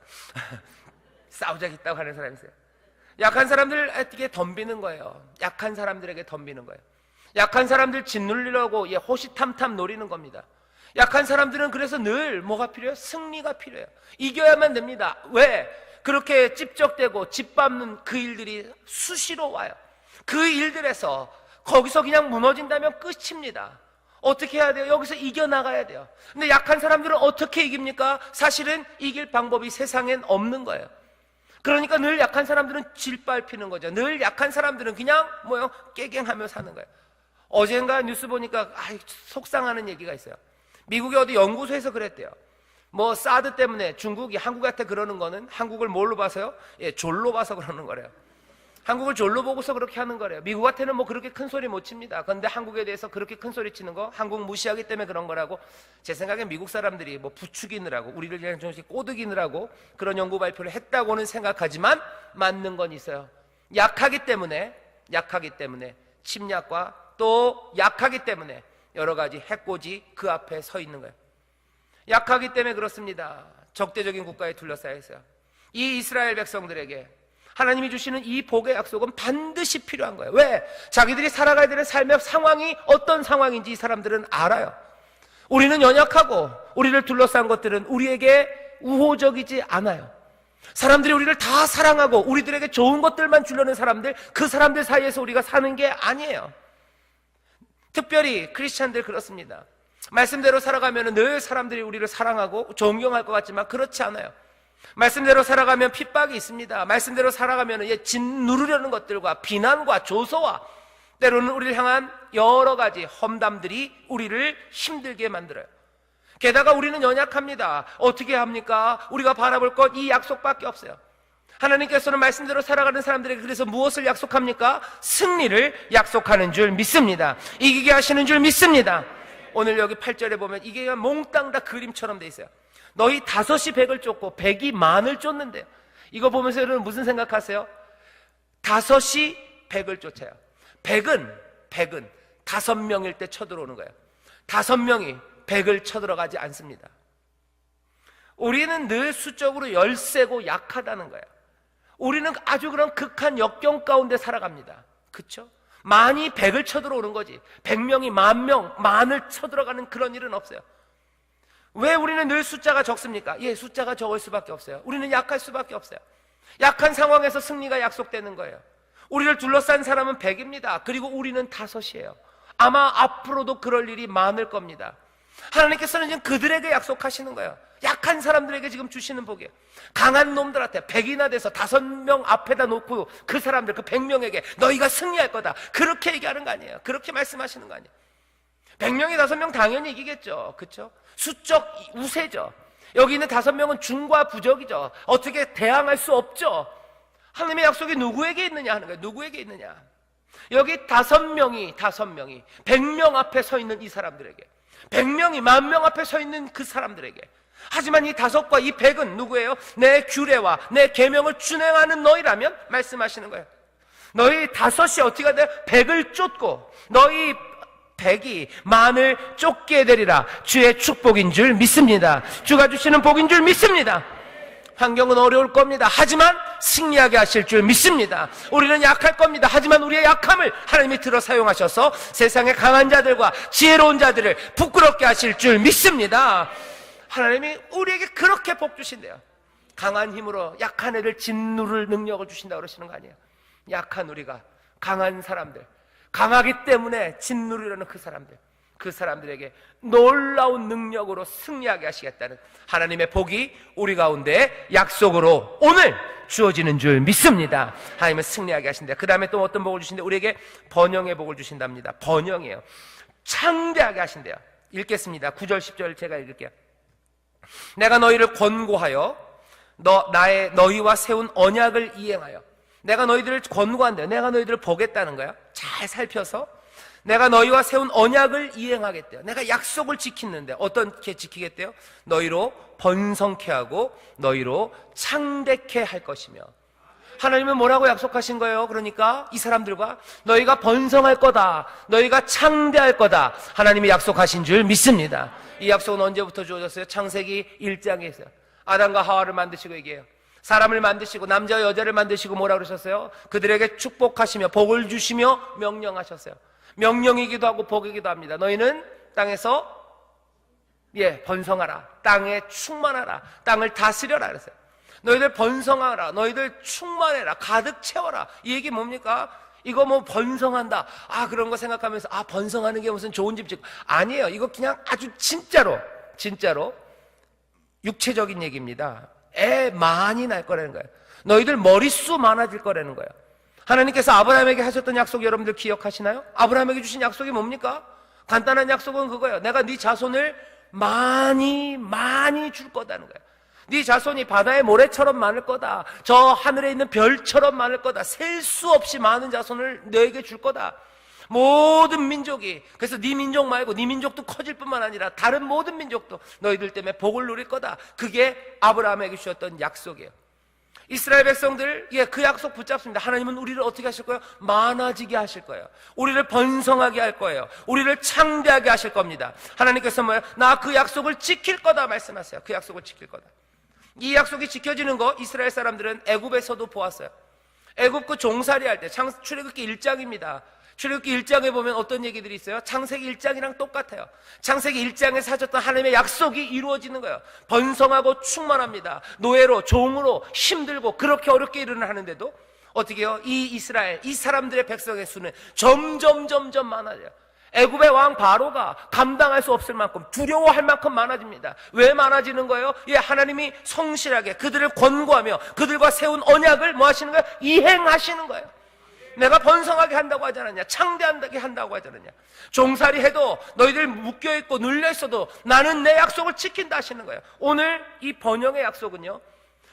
싸우자겠다고 하는 사람이 있어요. 약한 사람들에게 덤비는 거예요. 약한 사람들에게 덤비는 거예요. 약한 사람들 짓눌리려고 호시탐탐 노리는 겁니다. 약한 사람들은 그래서 늘 뭐가 필요해요? 승리가 필요해요. 이겨야만 됩니다. 왜? 그렇게 찝적대고 짓밟는 그 일들이 수시로 와요. 그 일들에서 거기서 그냥 무너진다면 끝입니다. 어떻게 해야 돼요? 여기서 이겨나가야 돼요. 근데 약한 사람들은 어떻게 이깁니까? 사실은 이길 방법이 세상엔 없는 거예요. 그러니까 늘 약한 사람들은 질밟히는 거죠. 늘 약한 사람들은 그냥 깨갱하며 사는 거예요. 어젠가 뉴스 보니까 속상하는 얘기가 있어요. 미국의 어디 연구소에서 그랬대요. 뭐 사드 때문에 중국이 한국한테 그러는 거는 한국을 뭘로 봐서요? 예, 졸로 봐서 그러는 거래요. 한국을 졸로 보고서 그렇게 하는 거래요. 미국한테는 뭐 그렇게 큰 소리 못 칩니다. 그런데 한국에 대해서 그렇게 큰 소리 치는 거 한국 무시하기 때문에 그런 거라고. 제 생각엔 미국 사람들이 뭐 부추기느라고 우리를 그냥 좀 꼬드기느라고 그런 연구 발표를 했다고는 생각하지만 맞는 건 있어요. 약하기 때문에 침략과 또 약하기 때문에 여러 가지 해코지 그 앞에 서 있는 거예요. 약하기 때문에 그렇습니다. 적대적인 국가에 둘러싸여 있어요. 이 이스라엘 백성들에게 하나님이 주시는 이 복의 약속은 반드시 필요한 거예요. 왜? 자기들이 살아가야 되는 삶의 상황이 어떤 상황인지 이 사람들은 알아요. 우리는 연약하고 우리를 둘러싼 것들은 우리에게 우호적이지 않아요. 사람들이 우리를 다 사랑하고 우리들에게 좋은 것들만 주려는 사람들, 그 사람들 사이에서 우리가 사는 게 아니에요. 특별히 크리스찬들 그렇습니다. 말씀대로 살아가면 늘 사람들이 우리를 사랑하고 존경할 것 같지만 그렇지 않아요. 말씀대로 살아가면 핍박이 있습니다. 말씀대로 살아가면 짓누르려는 것들과 비난과 조소와 때로는 우리를 향한 여러 가지 험담들이 우리를 힘들게 만들어요. 게다가 우리는 연약합니다. 어떻게 합니까? 우리가 바라볼 것 이 약속밖에 없어요. 하나님께서는 말씀대로 살아가는 사람들에게 그래서 무엇을 약속합니까? 승리를 약속하는 줄 믿습니다. 이기게 하시는 줄 믿습니다. 오늘 여기 8절에 보면 이게 몽땅 다 그림처럼 돼 있어요. 너희 5이 100을 쫓고 100이 만을 쫓는데요. 이거 보면서 여러분 무슨 생각하세요? 5이 100을 쫓아요. 100은 5명일 때 쳐들어오는 거예요. 5명이 100을 쳐들어가지 않습니다. 우리는 늘 수적으로 열세고 약하다는 거예요. 우리는 아주 그런 극한 역경 가운데 살아갑니다. 그렇죠? 만이 100을 쳐들어오는 거지 100명이 만을 쳐들어가는 그런 일은 없어요. 왜 우리는 늘 숫자가 적습니까? 예, 숫자가 적을 수밖에 없어요. 우리는 약할 수밖에 없어요. 약한 상황에서 승리가 약속되는 거예요. 우리를 둘러싼 사람은 100입니다. 그리고 우리는 5이에요. 아마 앞으로도 그럴 일이 많을 겁니다. 하나님께서는 지금 그들에게 약속하시는 거예요. 약한 사람들에게 지금 주시는 복이에요. 강한 놈들한테 100이나 돼서 5명 앞에다 놓고 그 사람들 그 100명에게 너희가 승리할 거다 그렇게 얘기하는 거 아니에요. 그렇게 말씀하시는 거 아니에요. 100명이 5명 당연히 이기겠죠. 그렇죠? 수적 우세죠. 여기 있는 5명은 중과 부적이죠. 어떻게 대항할 수 없죠. 하나님의 약속이 누구에게 있느냐 하는 거예요. 누구에게 있느냐. 여기 5명이 100명 앞에 서 있는 이 사람들에게, 100명이 10,000명 앞에 서 있는 그 사람들에게, 하지만 이 5과 이 100은 누구예요? 내 규례와 내 계명을 준행하는 너희라면 말씀하시는 거예요. 너희 5이 어떻게 돼요? 100을 쫓고 너희 100이 만을 쫓게 되리라. 주의 축복인 줄 믿습니다. 주가 주시는 복인 줄 믿습니다. 환경은 어려울 겁니다. 하지만 승리하게 하실 줄 믿습니다. 우리는 약할 겁니다. 하지만 우리의 약함을 하나님이 들어 사용하셔서 세상의 강한 자들과 지혜로운 자들을 부끄럽게 하실 줄 믿습니다. 하나님이 우리에게 그렇게 복 주신대요. 강한 힘으로 약한 애를 짓누를 능력을 주신다고 그러시는 거 아니에요. 약한 우리가 강한 사람들, 강하기 때문에 짓누르려는 그 사람들에게 놀라운 능력으로 승리하게 하시겠다는 하나님의 복이 우리 가운데 약속으로 오늘 주어지는 줄 믿습니다. 하나님은 승리하게 하신다. 그 다음에 또 어떤 복을 주신대? 우리에게 번영의 복을 주신답니다. 번영이에요. 창대하게 하신대요. 읽겠습니다. 9절 10절 제가 읽을게요. 내가 너희를 권고하여 너희와 세운 언약을 이행하여. 내가 너희들을 권고한대요. 내가 너희들을 보겠다는 거야. 잘 살펴서 내가 너희와 세운 언약을 이행하겠대요. 내가 약속을 지키는데 어떻게 지키겠대요? 너희로 번성케 하고 너희로 창대케 할 것이며. 하나님은 뭐라고 약속하신 거예요? 그러니까 이 사람들과 너희가 번성할 거다, 너희가 창대할 거다, 하나님이 약속하신 줄 믿습니다. 이 약속은 언제부터 주어졌어요? 창세기 1장에 있어요. 아담과 하와를 만드시고 얘기해요. 사람을 만드시고 남자와 여자를 만드시고 뭐라 그러셨어요? 그들에게 축복하시며 복을 주시며 명령하셨어요. 명령이기도 하고 복이기도 합니다. 너희는 땅에서 번성하라, 땅에 충만하라, 땅을 다스려라 그랬어요. 너희들 번성하라, 너희들 충만해라, 가득 채워라. 이 얘기 뭡니까? 이거 뭐 번성한다, 그런 거 생각하면서 번성하는 게 무슨 좋은 집 짓고, 아니에요. 이거 그냥 아주 진짜로 육체적인 얘기입니다. 애 많이 날 거라는 거예요. 너희들 머릿수 많아질 거라는 거예요. 하나님께서 아브라함에게 하셨던 약속 여러분들 기억하시나요? 아브라함에게 주신 약속이 뭡니까? 간단한 약속은 그거예요. 내가 네 자손을 많이 줄 거다는 거예요. 네 자손이 바다의 모래처럼 많을 거다. 저 하늘에 있는 별처럼 많을 거다. 셀 수 없이 많은 자손을 너에게 줄 거다. 모든 민족이, 그래서 네 민족 말고 네 민족도 커질 뿐만 아니라 다른 모든 민족도 너희들 때문에 복을 누릴 거다. 그게 아브라함에게 주셨던 약속이에요. 이스라엘 백성들, 그 약속 붙잡습니다. 하나님은 우리를 어떻게 하실 거예요? 많아지게 하실 거예요. 우리를 번성하게 할 거예요. 우리를 창대하게 하실 겁니다. 하나님께서 뭐예요? 나 그 약속을 지킬 거다 말씀하세요. 그 약속을 지킬 거다. 이 약속이 지켜지는 거 이스라엘 사람들은 애굽에서도 보았어요. 애굽 그 종살이 할 때, 출애굽기 1장입니다. 출애굽기 1장에 보면 어떤 얘기들이 있어요? 창세기 1장이랑 똑같아요. 창세기 1장에서 하셨던 하나님의 약속이 이루어지는 거예요. 번성하고 충만합니다. 노예로, 종으로 힘들고 그렇게 어렵게 일을 하는데도 어떻게 해요? 이 이스라엘, 이 사람들의 백성의 수는 점점 많아져요. 애굽의 왕 바로가 감당할 수 없을 만큼, 두려워할 만큼 많아집니다. 왜 많아지는 거예요? 하나님이 성실하게 그들을 권고하며 그들과 세운 언약을 뭐 하시는 거예요? 이행하시는 거예요. 내가 번성하게 한다고 하지 않았냐? 창대하게 한다고 하지 않았냐? 종살이 해도 너희들 묶여있고 눌려있어도 나는 내 약속을 지킨다 하시는 거예요. 오늘 이 번영의 약속은요,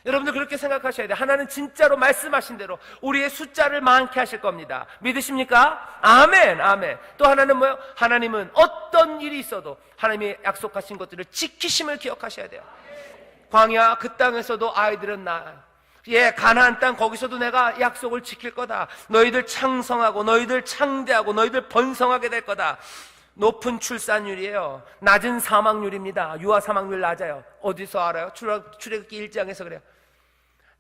여러분들 그렇게 생각하셔야 돼요. 하나는 진짜로 말씀하신 대로 우리의 숫자를 많게 하실 겁니다. 믿으십니까? 아멘, 아멘. 또 하나는 뭐예요? 하나님은 어떤 일이 있어도 하나님이 약속하신 것들을 지키심을 기억하셔야 돼요. 광야 그 땅에서도 아이들은 가나안 땅 거기서도 내가 약속을 지킬 거다. 너희들 창성하고 너희들 창대하고 너희들 번성하게 될 거다. 높은 출산율이에요. 낮은 사망률입니다. 유아 사망률 낮아요. 어디서 알아요? 출애굽기 1장에서 그래요.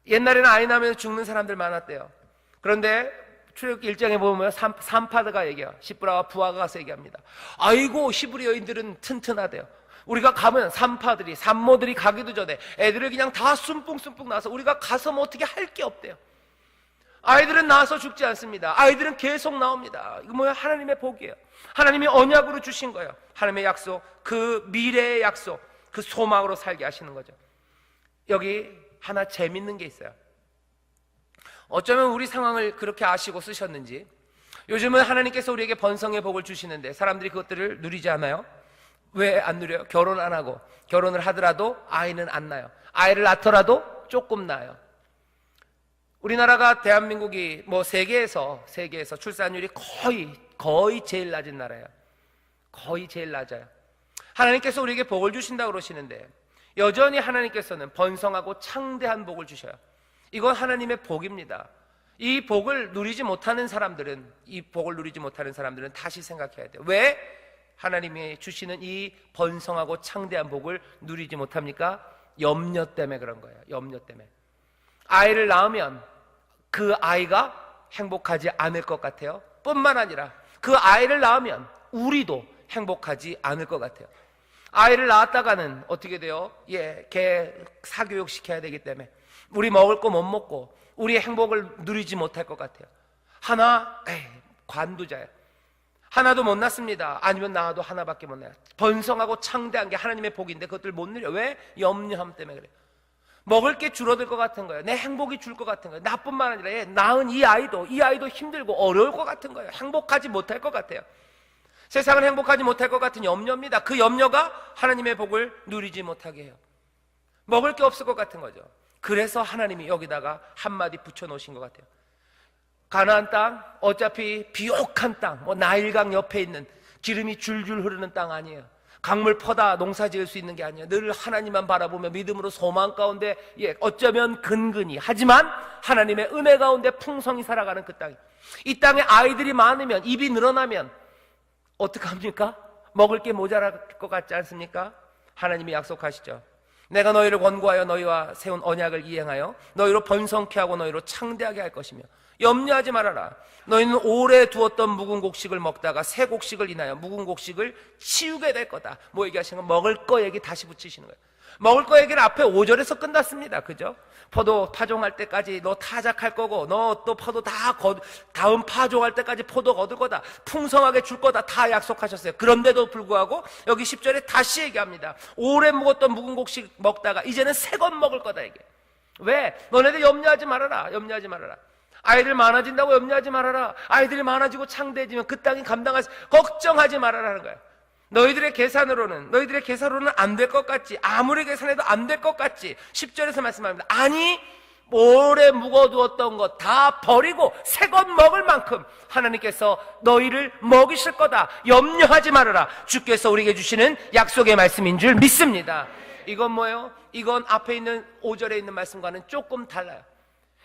옛날에는 아이 낳으면서 죽는 사람들 많았대요. 그런데 출애굽기 1장에 보면 산파드가 얘기해요. 시브라와 부하가 가서 얘기합니다. 아이고 히브리 여인들은 튼튼하대요. 우리가 가면 산파들이, 산모들이 가기도 전에 애들을 그냥 다 숨뿡숨뿡 나서 우리가 가서 뭐 어떻게 할 게 없대요. 아이들은 나와서 죽지 않습니다. 아이들은 계속 나옵니다. 이거 뭐야? 하나님의 복이에요. 하나님이 언약으로 주신 거예요. 하나님의 약속, 그 미래의 약속, 그 소망으로 살게 하시는 거죠. 여기 하나 재밌는 게 있어요. 어쩌면 우리 상황을 그렇게 아시고 쓰셨는지, 요즘은 하나님께서 우리에게 번성의 복을 주시는데 사람들이 그것들을 누리지 않아요? 왜 안 누려요? 결혼 안 하고, 결혼을 하더라도 아이는 안 낳아요. 아이를 낳더라도 조금 낳아요. 우리나라가, 대한민국이 뭐 세계에서 출산율이 거의 제일 낮은 나라예요. 거의 제일 낮아요. 하나님께서 우리에게 복을 주신다고 그러시는데 여전히 하나님께서는 번성하고 창대한 복을 주셔요. 이건 하나님의 복입니다. 이 복을 누리지 못하는 사람들은 다시 생각해야 돼요. 왜 하나님이 주시는 이 번성하고 창대한 복을 누리지 못합니까? 염려 때문에 그런 거예요. 염려 때문에. 아이를 낳으면 그 아이가 행복하지 않을 것 같아요. 뿐만 아니라 그 아이를 낳으면 우리도 행복하지 않을 것 같아요. 아이를 낳았다가는 어떻게 돼요? 걔 사교육 시켜야 되기 때문에 우리 먹을 거 못 먹고 우리의 행복을 누리지 못할 것 같아요. 관두자예요. 하나도 못 낳습니다. 아니면 낳아도 하나밖에 못 낳아요. 번성하고 창대한 게 하나님의 복인데 그것들 못 누려. 왜? 염려함 때문에 그래요. 먹을 게 줄어들 것 같은 거예요. 내 행복이 줄 것 같은 거예요. 나뿐만 아니라 낳은 이 아이도 힘들고 어려울 것 같은 거예요. 행복하지 못할 것 같아요. 세상은 행복하지 못할 것 같은 염려입니다. 그 염려가 하나님의 복을 누리지 못하게 해요. 먹을 게 없을 것 같은 거죠. 그래서 하나님이 여기다가 한마디 붙여놓으신 것 같아요. 가나안 땅, 어차피 비옥한 땅, 나일강 옆에 있는 기름이 줄줄 흐르는 땅 아니에요. 강물 퍼다 농사 지을 수 있는 게 아니에요. 늘 하나님만 바라보며 믿음으로 소망 가운데, 어쩌면 근근히, 하지만 하나님의 은혜 가운데 풍성히 살아가는 그 땅이, 이 땅에 아이들이 많으면, 입이 늘어나면 어떡합니까? 먹을 게 모자랄 것 같지 않습니까? 하나님이 약속하시죠. 내가 너희를 권고하여 너희와 세운 언약을 이행하여 너희로 번성케 하고 너희로 창대하게 할 것이며 염려하지 말아라. 너희는 오래 두었던 묵은 곡식을 먹다가 새 곡식을 인하여 묵은 곡식을 치우게 될 거다. 뭐 얘기하시는 거? 먹을 거 얘기 다시 붙이시는 거예요. 먹을 거 얘기는 앞에 5절에서 끝났습니다. 그죠? 포도 파종할 때까지 너 타작할 거고, 너 또 포도 다음 파종할 때까지 포도 거둘 거다. 풍성하게 줄 거다. 다 약속하셨어요. 그런데도 불구하고 여기 10절에 다시 얘기합니다. 오래 묵었던 묵은 곡식 먹다가 이제는 새 것 먹을 거다. 이게 왜? 너네들 염려하지 말아라. 염려하지 말아라. 아이들 많아진다고 염려하지 말아라. 아이들이 많아지고 창대해지면 그 땅이 걱정하지 말아라는 거예요. 너희들의 계산으로는 안 될 것 같지, 아무리 계산해도 안 될 것 같지. 10절에서 말씀합니다. 아니, 오래 묵어두었던 것 다 버리고 새 것 먹을 만큼 하나님께서 너희를 먹이실 거다. 염려하지 말아라. 주께서 우리에게 주시는 약속의 말씀인 줄 믿습니다. 이건 뭐예요? 이건 앞에 있는 5절에 있는 말씀과는 조금 달라요.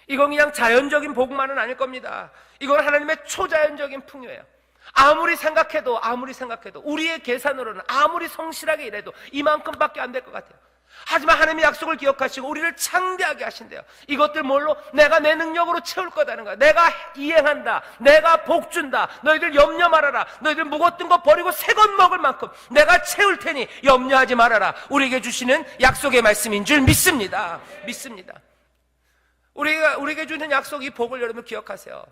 이건 그냥 자연적인 복만은 아닐 겁니다. 이건 하나님의 초자연적인 풍요예요. 아무리 생각해도 우리의 계산으로는 아무리 성실하게 일해도 이만큼밖에 안 될 것 같아요. 하지만 하나님의 약속을 기억하시고 우리를 창대하게 하신대요. 이것들 뭘로? 내가 내 능력으로 채울 거다는 거야. 내가 이행한다. 내가 복 준다. 너희들 염려 말아라. 너희들 묵었던 거 버리고 새 것 먹을 만큼 내가 채울 테니 염려하지 말아라. 우리에게 주시는 약속의 말씀인 줄 믿습니다. 우리에게 주는 약속, 이 복을 여러분 기억하세요.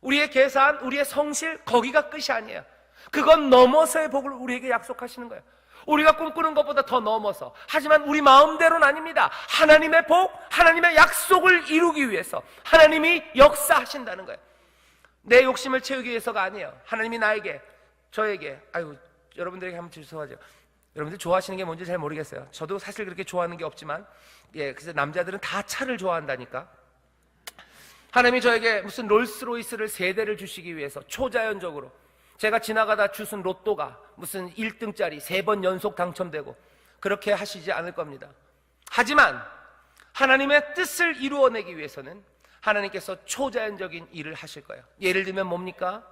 우리의 계산, 우리의 성실, 거기가 끝이 아니에요. 그건 넘어서의 복을 우리에게 약속하시는 거예요. 우리가 꿈꾸는 것보다 더 넘어서. 하지만 우리 마음대로는 아닙니다. 하나님의 복, 하나님의 약속을 이루기 위해서 하나님이 역사하신다는 거예요. 내 욕심을 채우기 위해서가 아니에요. 하나님이 나에게, 저에게, 여러분들에게 하면 죄송하죠. 여러분들 좋아하시는 게 뭔지 잘 모르겠어요. 저도 사실 그렇게 좋아하는 게 없지만, 그래서 남자들은 다 차를 좋아한다니까. 하나님이 저에게 무슨 롤스로이스를 3대를 주시기 위해서 초자연적으로, 제가 지나가다 주순 로또가 무슨 1등짜리 3번 연속 당첨되고 그렇게 하시지 않을 겁니다. 하지만 하나님의 뜻을 이루어내기 위해서는 하나님께서 초자연적인 일을 하실 거예요. 예를 들면 뭡니까?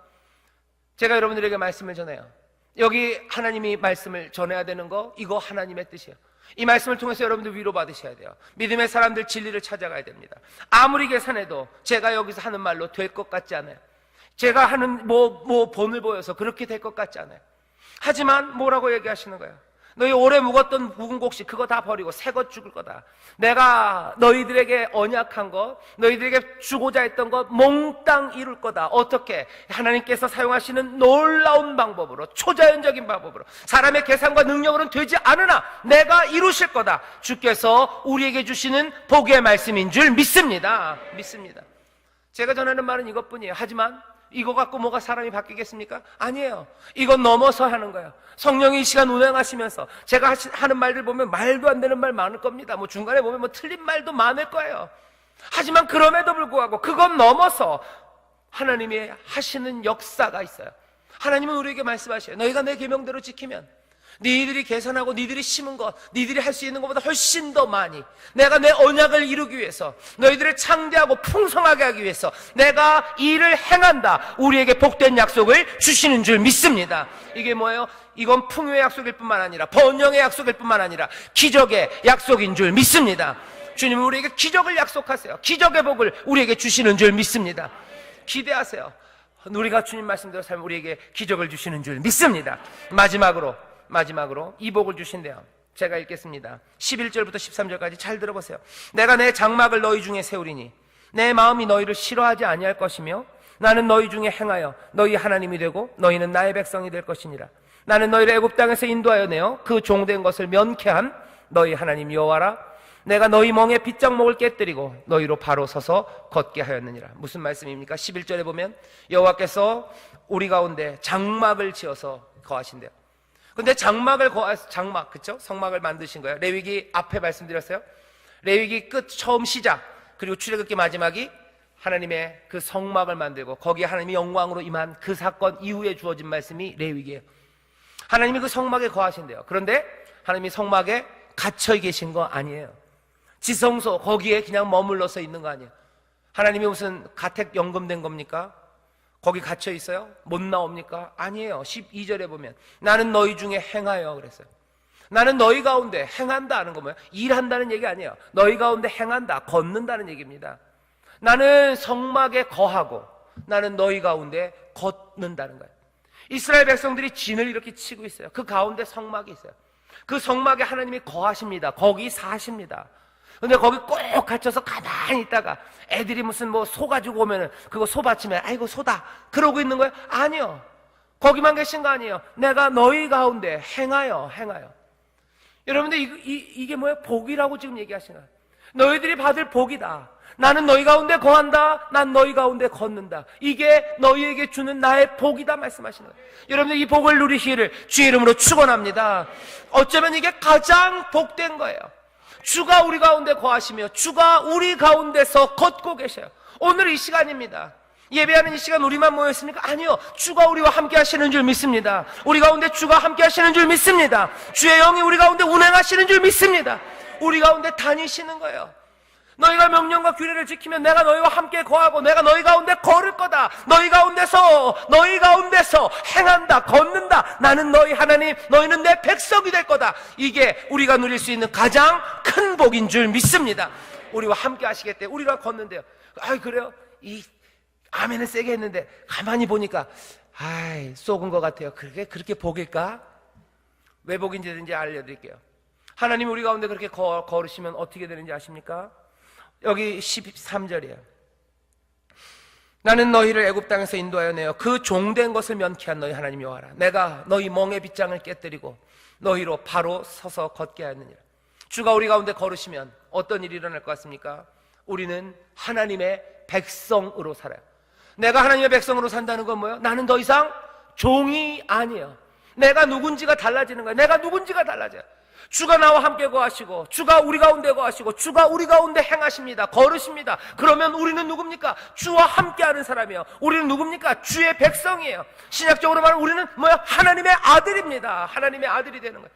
제가 여러분들에게 말씀을 전해요. 여기 하나님이 말씀을 전해야 되는 거, 이거 하나님의 뜻이에요. 이 말씀을 통해서 여러분들 위로받으셔야 돼요. 믿음의 사람들 진리를 찾아가야 됩니다. 아무리 계산해도 제가 여기서 하는 말로 될 것 같지 않아요. 제가 하는 본을 보여서 그렇게 될 것 같지 않아요. 하지만 뭐라고 얘기하시는 거예요? 너희 오래 묵었던 묵은 곡식 그거 다 버리고 새 것 죽을 거다. 내가 너희들에게 언약한 것, 너희들에게 주고자 했던 것 몽땅 이룰 거다. 어떻게? 하나님께서 사용하시는 놀라운 방법으로, 초자연적인 방법으로, 사람의 계산과 능력으로는 되지 않으나 내가 이루실 거다. 주께서 우리에게 주시는 복의 말씀인 줄 믿습니다. 제가 전하는 말은 이것뿐이에요. 하지만 이거 갖고 뭐가 사람이 바뀌겠습니까? 아니에요. 이건 넘어서 하는 거예요. 성령이 이 시간 운행하시면서 제가 하는 말들 보면 말도 안 되는 말 많을 겁니다. 중간에 보면 틀린 말도 많을 거예요. 하지만 그럼에도 불구하고 그건 넘어서 하나님이 하시는 역사가 있어요. 하나님은 우리에게 말씀하셔요. 너희가 내 계명대로 지키면 니들이 계산하고 니들이 심은 것, 니들이 할 수 있는 것보다 훨씬 더 많이 내가 내 언약을 이루기 위해서, 너희들을 창대하고 풍성하게 하기 위해서 내가 일을 행한다. 우리에게 복된 약속을 주시는 줄 믿습니다. 이게 뭐예요? 이건 풍요의 약속일 뿐만 아니라 번영의 약속일 뿐만 아니라 기적의 약속인 줄 믿습니다. 주님은 우리에게 기적을 약속하세요. 기적의 복을 우리에게 주시는 줄 믿습니다. 기대하세요. 우리가 주님 말씀대로 살면 우리에게 기적을 주시는 줄 믿습니다. 마지막으로 이 복을 주신대요. 제가 읽겠습니다. 11절부터 13절까지 잘 들어보세요. 내가 내 장막을 너희 중에 세우리니 내 마음이 너희를 싫어하지 아니할 것이며 나는 너희 중에 행하여 너희 하나님이 되고 너희는 나의 백성이 될 것이니라. 나는 너희를 애굽 땅에서 인도하여 내어 그 종된 것을 면케한 너희 하나님 여호와라. 내가 너희 멍에 빗장목을 깨뜨리고 너희로 바로 서서 걷게 하였느니라. 무슨 말씀입니까? 11절에 보면 여호와께서 우리 가운데 장막을 지어서 거하신대요. 근데 장막, 그쵸? 성막을 만드신 거예요. 레위기 앞에 말씀드렸어요. 레위기 끝, 처음 시작, 그리고 출애굽기 마지막이 하나님의 그 성막을 만들고 거기에 하나님이 영광으로 임한 그 사건 이후에 주어진 말씀이 레위기예요. 하나님이 그 성막에 거하신대요. 그런데 하나님이 성막에 갇혀 계신 거 아니에요. 지성소, 거기에 그냥 머물러서 있는 거 아니에요. 하나님이 무슨 가택 연금된 겁니까? 거기 갇혀 있어요? 못 나옵니까? 아니에요. 12절에 보면 나는 너희 중에 행하여 그랬어요. 나는 너희 가운데 행한다 하는 거 뭐예요? 일한다는 얘기 아니에요. 너희 가운데 행한다, 걷는다는 얘기입니다. 나는 성막에 거하고 나는 너희 가운데 걷는다는 거예요. 이스라엘 백성들이 진을 이렇게 치고 있어요. 그 가운데 성막이 있어요. 그 성막에 하나님이 거하십니다. 거기 사십니다. 근데 거기 꼭 갇혀서 가만히 있다가 애들이 무슨 소 가지고 오면은 그거 소 받치면 아이고 소다 그러고 있는 거예요? 아니요. 거기만 계신 거 아니에요. 내가 너희 가운데 행하여. 여러분들 이게 뭐예요? 복이라고 지금 얘기하시는 거예요. 너희들이 받을 복이다. 나는 너희 가운데 거한다. 난 너희 가운데 걷는다. 이게 너희에게 주는 나의 복이다 말씀하시는 거예요. 여러분들 이 복을 누리시기를 주의 이름으로 축원합니다. 어쩌면 이게 가장 복된 거예요. 주가 우리 가운데 거하시며 주가 우리 가운데서 걷고 계셔요. 오늘 이 시간입니다. 예배하는 이 시간 우리만 모였습니까? 아니요. 주가 우리와 함께 하시는 줄 믿습니다. 우리 가운데 주가 함께 하시는 줄 믿습니다. 주의 영이 우리 가운데 운행하시는 줄 믿습니다. 우리 가운데 다니시는 거예요. 너희가 명령과 규례를 지키면 내가 너희와 함께 거하고 내가 너희 가운데 걸을 거다. 너희 가운데서 행한다, 걷는다. 나는 너희 하나님, 너희는 내 백성이 될 거다. 이게 우리가 누릴 수 있는 가장 큰 복인 줄 믿습니다. 우리와 함께 하시겠대. 우리가 걷는데요. 그래요? 이 아멘은 세게 했는데 가만히 보니까 쏘은 것 같아요. 그렇게 복일까? 왜 복인지든지 알려드릴게요. 하나님 우리 가운데 그렇게 걸으시면 어떻게 되는지 아십니까? 여기 13절이에요. 나는 너희를 애굽 땅에서 인도하여 내어 그 종된 것을 면케한 너희 하나님 여호와라. 내가 너희 멍에 빗장을 깨뜨리고 너희로 바로 서서 걷게 하였느니라. 주가 우리 가운데 걸으시면 어떤 일이 일어날 것 같습니까? 우리는 하나님의 백성으로 살아요. 내가 하나님의 백성으로 산다는 건 뭐예요? 나는 더 이상 종이 아니에요. 내가 누군지가 달라지는 거예요. 내가 누군지가 달라져요. 주가 나와 함께 거하시고 주가 우리 가운데 거하시고 주가 우리 가운데 행하십니다. 걸으십니다. 그러면 우리는 누굽니까? 주와 함께하는 사람이에요. 우리는 누굽니까? 주의 백성이에요. 신약적으로 말하면 우리는 뭐야? 하나님의 아들입니다. 하나님의 아들이 되는 거예요.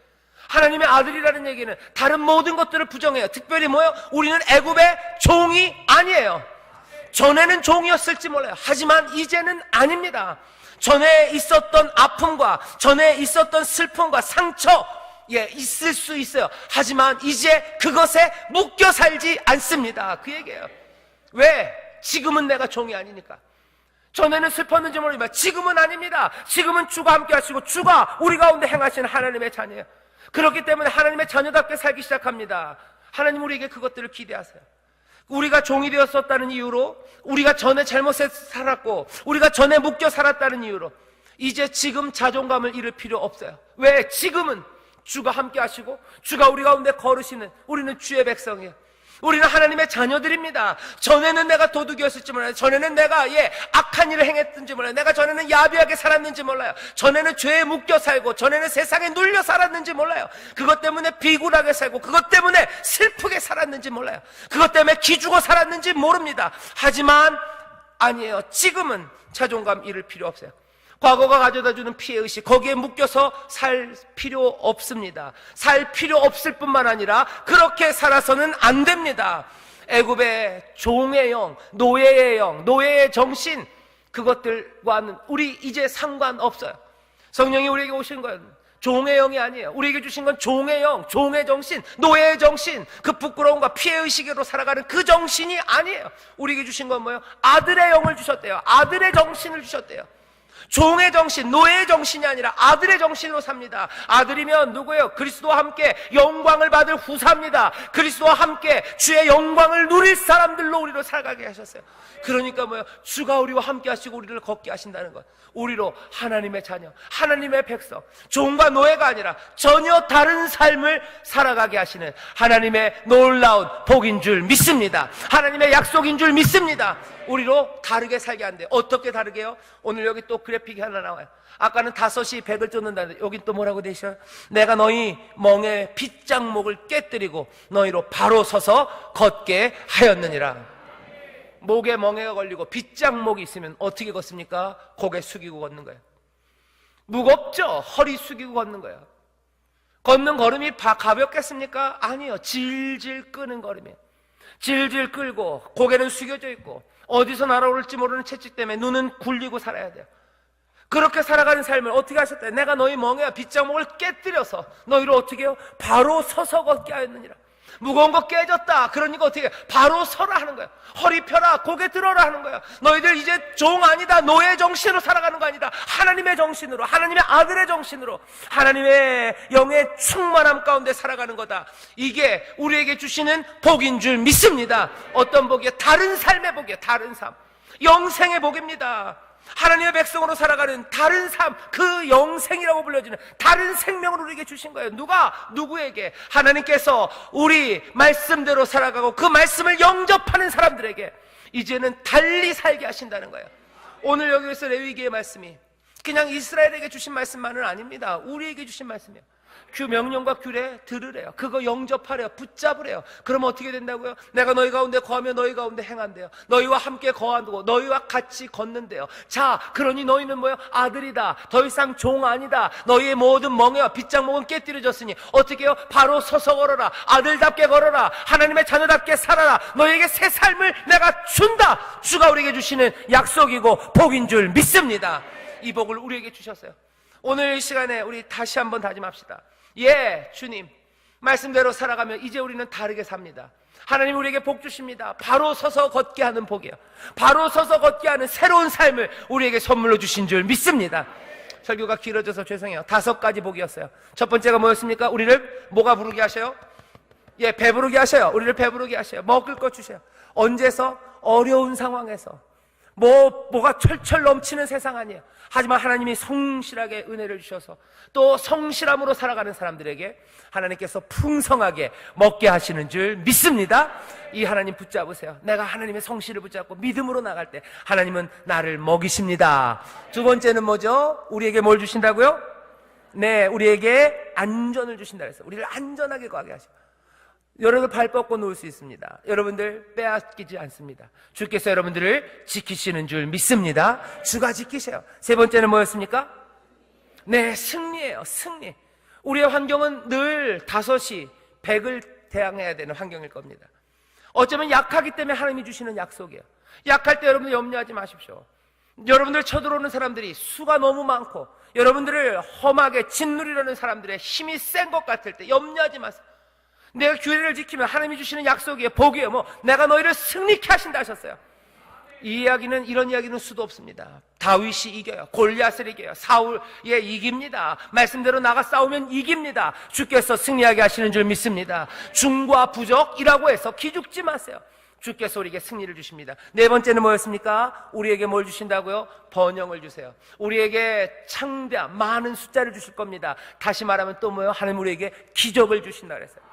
하나님의 아들이라는 얘기는 다른 모든 것들을 부정해요. 특별히 뭐예요? 우리는 애굽의 종이 아니에요. 전에는 종이었을지 몰라요. 하지만 이제는 아닙니다. 전에 있었던 아픔과 전에 있었던 슬픔과 상처 있을 수 있어요. 하지만 이제 그것에 묶여 살지 않습니다. 그 얘기예요. 왜? 지금은 내가 종이 아니니까. 전에는 슬펐는지 모르지만 지금은 아닙니다. 지금은 주가 함께 하시고 주가 우리 가운데 행하시는 하나님의 자녀예요. 그렇기 때문에 하나님의 자녀답게 살기 시작합니다. 하나님 우리에게 그것들을 기대하세요. 우리가 종이 되었었다는 이유로, 우리가 전에 잘못해 살았고 우리가 전에 묶여 살았다는 이유로 이제 지금 자존감을 잃을 필요 없어요. 왜? 지금은 주가 함께 하시고 주가 우리 가운데 걸으시는 우리는 주의 백성이에요. 우리는 하나님의 자녀들입니다. 전에는 내가 도둑이었을지 몰라요. 전에는 내가 악한 일을 행했든지 몰라요. 내가 전에는 야비하게 살았는지 몰라요. 전에는 죄에 묶여 살고 전에는 세상에 눌려 살았는지 몰라요. 그것 때문에 비굴하게 살고 그것 때문에 슬프게 살았는지 몰라요. 그것 때문에 기죽어 살았는지 모릅니다. 하지만 아니에요. 지금은 자존감 잃을 필요 없어요. 과거가 가져다주는 피해의식, 거기에 묶여서 살 필요 없습니다. 살 필요 없을 뿐만 아니라 그렇게 살아서는 안 됩니다. 애굽의 종의 영, 노예의 영, 노예의 정신, 그것들과는 우리 이제 상관없어요. 성령이 우리에게 오신 건 종의 영이 아니에요. 우리에게 주신 건 종의 영, 종의 정신, 노예의 정신, 그 부끄러움과 피해의식으로 살아가는 그 정신이 아니에요. 우리에게 주신 건 뭐예요? 아들의 영을 주셨대요. 아들의 정신을 주셨대요. 종의 정신, 노예의 정신이 아니라 아들의 정신으로 삽니다. 아들이면 누구예요? 그리스도와 함께 영광을 받을 후사입니다. 그리스도와 함께 주의 영광을 누릴 사람들로 우리로 살아가게 하셨어요. 그러니까 뭐예요? 주가 우리와 함께 하시고 우리를 걷게 하신다는 것. 우리로 하나님의 자녀, 하나님의 백성, 종과 노예가 아니라 전혀 다른 삶을 살아가게 하시는 하나님의 놀라운 복인 줄 믿습니다. 하나님의 약속인 줄 믿습니다. 우리로 다르게 살게 하는데 어떻게 다르게요? 오늘 여기 또 그래픽이 하나 나와요. 아까는 5이 100을 쫓는다는데 여긴 또 뭐라고 되어 있어요? 내가 너희 멍에 빗장목을 깨뜨리고 너희로 바로 서서 걷게 하였느니라. 목에 멍에가 걸리고 빗장목이 있으면 어떻게 걷습니까? 고개 숙이고 걷는 거예요. 무겁죠? 허리 숙이고 걷는 거예요. 걷는 걸음이 가볍겠습니까? 아니요. 질질 끄는 걸음이에요. 질질 끌고 고개는 숙여져 있고 어디서 날아올지 모르는 채찍 때문에 눈은 굴리고 살아야 돼요. 그렇게 살아가는 삶을 어떻게 하셨대? 내가 너희 멍에와 빗장목을 깨뜨려서 너희를 어떻게 해요? 바로 서서 걷게 하였느니라. 무거운 거 깨졌다. 그러니까 어떻게 해요? 바로 서라 하는 거예요. 허리 펴라, 고개 들어라 하는 거예요. 너희들 이제 종 아니다. 노예 정신으로 살아가는 거 아니다. 하나님의 정신으로, 하나님의 아들의 정신으로, 하나님의 영의 충만함 가운데 살아가는 거다. 이게 우리에게 주시는 복인 줄 믿습니다. 어떤 복이에요? 다른 삶의 복이에요. 다른 삶, 영생의 복입니다. 하나님의 백성으로 살아가는 다른 삶, 그 영생이라고 불려지는 다른 생명을 우리에게 주신 거예요. 누구에게? 하나님께서 우리 말씀대로 살아가고 그 말씀을 영접하는 사람들에게 이제는 달리 살게 하신다는 거예요. 오늘 여기에서 레위기의 말씀이 그냥 이스라엘에게 주신 말씀만은 아닙니다. 우리에게 주신 말씀이에요. 명령과 규례 들으래요. 그거 영접하래요. 붙잡으래요. 그러면 어떻게 된다고요? 내가 너희 가운데 거하며 너희 가운데 행한대요. 너희와 함께 거하고 너희와 같이 걷는데요. 자, 그러니 너희는 뭐예요? 아들이다. 더 이상 종 아니다. 너희의 모든 멍에와 빗장목은 깨뜨려졌으니 어떻게 해요? 바로 서서 걸어라. 아들답게 걸어라. 하나님의 자녀답게 살아라. 너희에게 새 삶을 내가 준다. 주가 우리에게 주시는 약속이고 복인 줄 믿습니다. 이 복을 우리에게 주셨어요. 오늘 이 시간에 우리 다시 한번 다짐합시다. 예, 주님 말씀대로 살아가면 이제 우리는 다르게 삽니다. 하나님 우리에게 복 주십니다. 바로 서서 걷게 하는 복이요, 바로 서서 걷게 하는 새로운 삶을 우리에게 선물로 주신 줄 믿습니다. 설교가 길어져서 죄송해요. 5가지 복이었어요. 첫 번째가 뭐였습니까? 우리를 뭐가 부르게 하셔요? 예, 배부르게 하셔요. 우리를 배부르게 하셔요. 먹을 것 주셔요. 언제서? 어려운 상황에서. 뭐가 철철 넘치는 세상 아니에요. 하지만 하나님이 성실하게 은혜를 주셔서 또 성실함으로 살아가는 사람들에게 하나님께서 풍성하게 먹게 하시는 줄 믿습니다. 이 하나님 붙잡으세요. 내가 하나님의 성실을 붙잡고 믿음으로 나갈 때 하나님은 나를 먹이십니다. 두 번째는 뭐죠? 우리에게 뭘 주신다고요? 네, 우리에게 안전을 주신다 그랬어요. 우리를 안전하게 가게 하셔요. 여러분들 발 뻗고 누울 수 있습니다. 여러분들 빼앗기지 않습니다. 주께서 여러분들을 지키시는 줄 믿습니다. 주가 지키세요. 세 번째는 뭐였습니까? 네, 승리예요. 승리. 우리의 환경은 늘 5이 100을 대항해야 되는 환경일 겁니다. 어쩌면 약하기 때문에 하나님이 주시는 약속이에요. 약할 때 여러분들 염려하지 마십시오. 여러분들 쳐들어오는 사람들이 수가 너무 많고 여러분들을 험하게 짓누리려는 사람들의 힘이 센 것 같을 때 염려하지 마세요. 내가 규례를 지키면 하나님이 주시는 약속이에요. 복이에요. 내가 너희를 승리케 하신다 하셨어요. 이런 이야기는 수도 없습니다. 다윗이 이겨요. 골리앗을 이겨요. 사울 이깁니다. 말씀대로 나가 싸우면 이깁니다. 주께서 승리하게 하시는 줄 믿습니다. 중과 부적이라고 해서 기죽지 마세요. 주께서 우리에게 승리를 주십니다. 네 번째는 뭐였습니까? 우리에게 뭘 주신다고요? 번영을 주세요. 우리에게 창대한 많은 숫자를 주실 겁니다. 다시 말하면 또 뭐예요? 하나님 우리에게 기적을 주신다 그랬어요.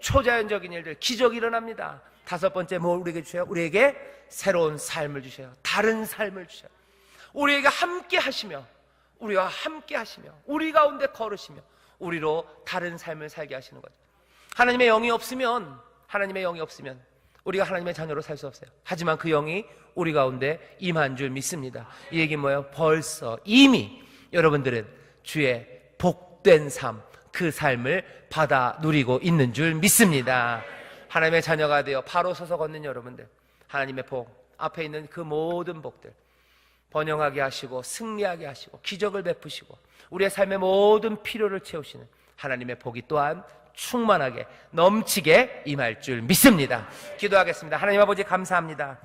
초자연적인 일들, 기적이 일어납니다. 5번째 뭘 우리에게 주셔요? 우리에게 새로운 삶을 주셔요. 다른 삶을 주셔요. 우리에게 함께 하시며 우리와 함께 하시며 우리 가운데 걸으시며 우리로 다른 삶을 살게 하시는 거죠. 하나님의 영이 없으면 우리가 하나님의 자녀로 살 수 없어요. 하지만 그 영이 우리 가운데 임한 줄 믿습니다. 이 얘기는 뭐예요? 벌써 이미 여러분들은 주의 복된 삶, 그 삶을 받아 누리고 있는 줄 믿습니다. 하나님의 자녀가 되어 바로 서서 걷는 여러분들, 하나님의 복, 앞에 있는 그 모든 복들 번영하게 하시고 승리하게 하시고 기적을 베푸시고 우리의 삶의 모든 필요를 채우시는 하나님의 복이 또한 충만하게 넘치게 임할 줄 믿습니다. 기도하겠습니다. 하나님 아버지 감사합니다.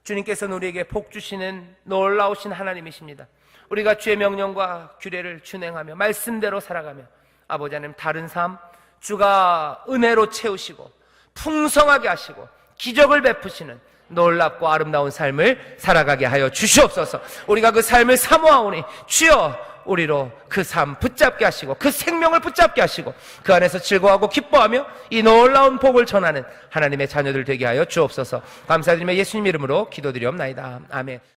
주님께서는 우리에게 복 주시는 놀라우신 하나님이십니다. 우리가 주의 명령과 규례를 준행하며 말씀대로 살아가며 아버지 하나님 다른 삶 주가 은혜로 채우시고 풍성하게 하시고 기적을 베푸시는 놀랍고 아름다운 삶을 살아가게 하여 주시옵소서. 우리가 그 삶을 사모하오니 주여 우리로 그 삶 붙잡게 하시고 그 생명을 붙잡게 하시고 그 안에서 즐거워하고 기뻐하며 이 놀라운 복을 전하는 하나님의 자녀들 되게 하여 주옵소서. 감사드리며 예수님 이름으로 기도드리옵나이다. 아멘.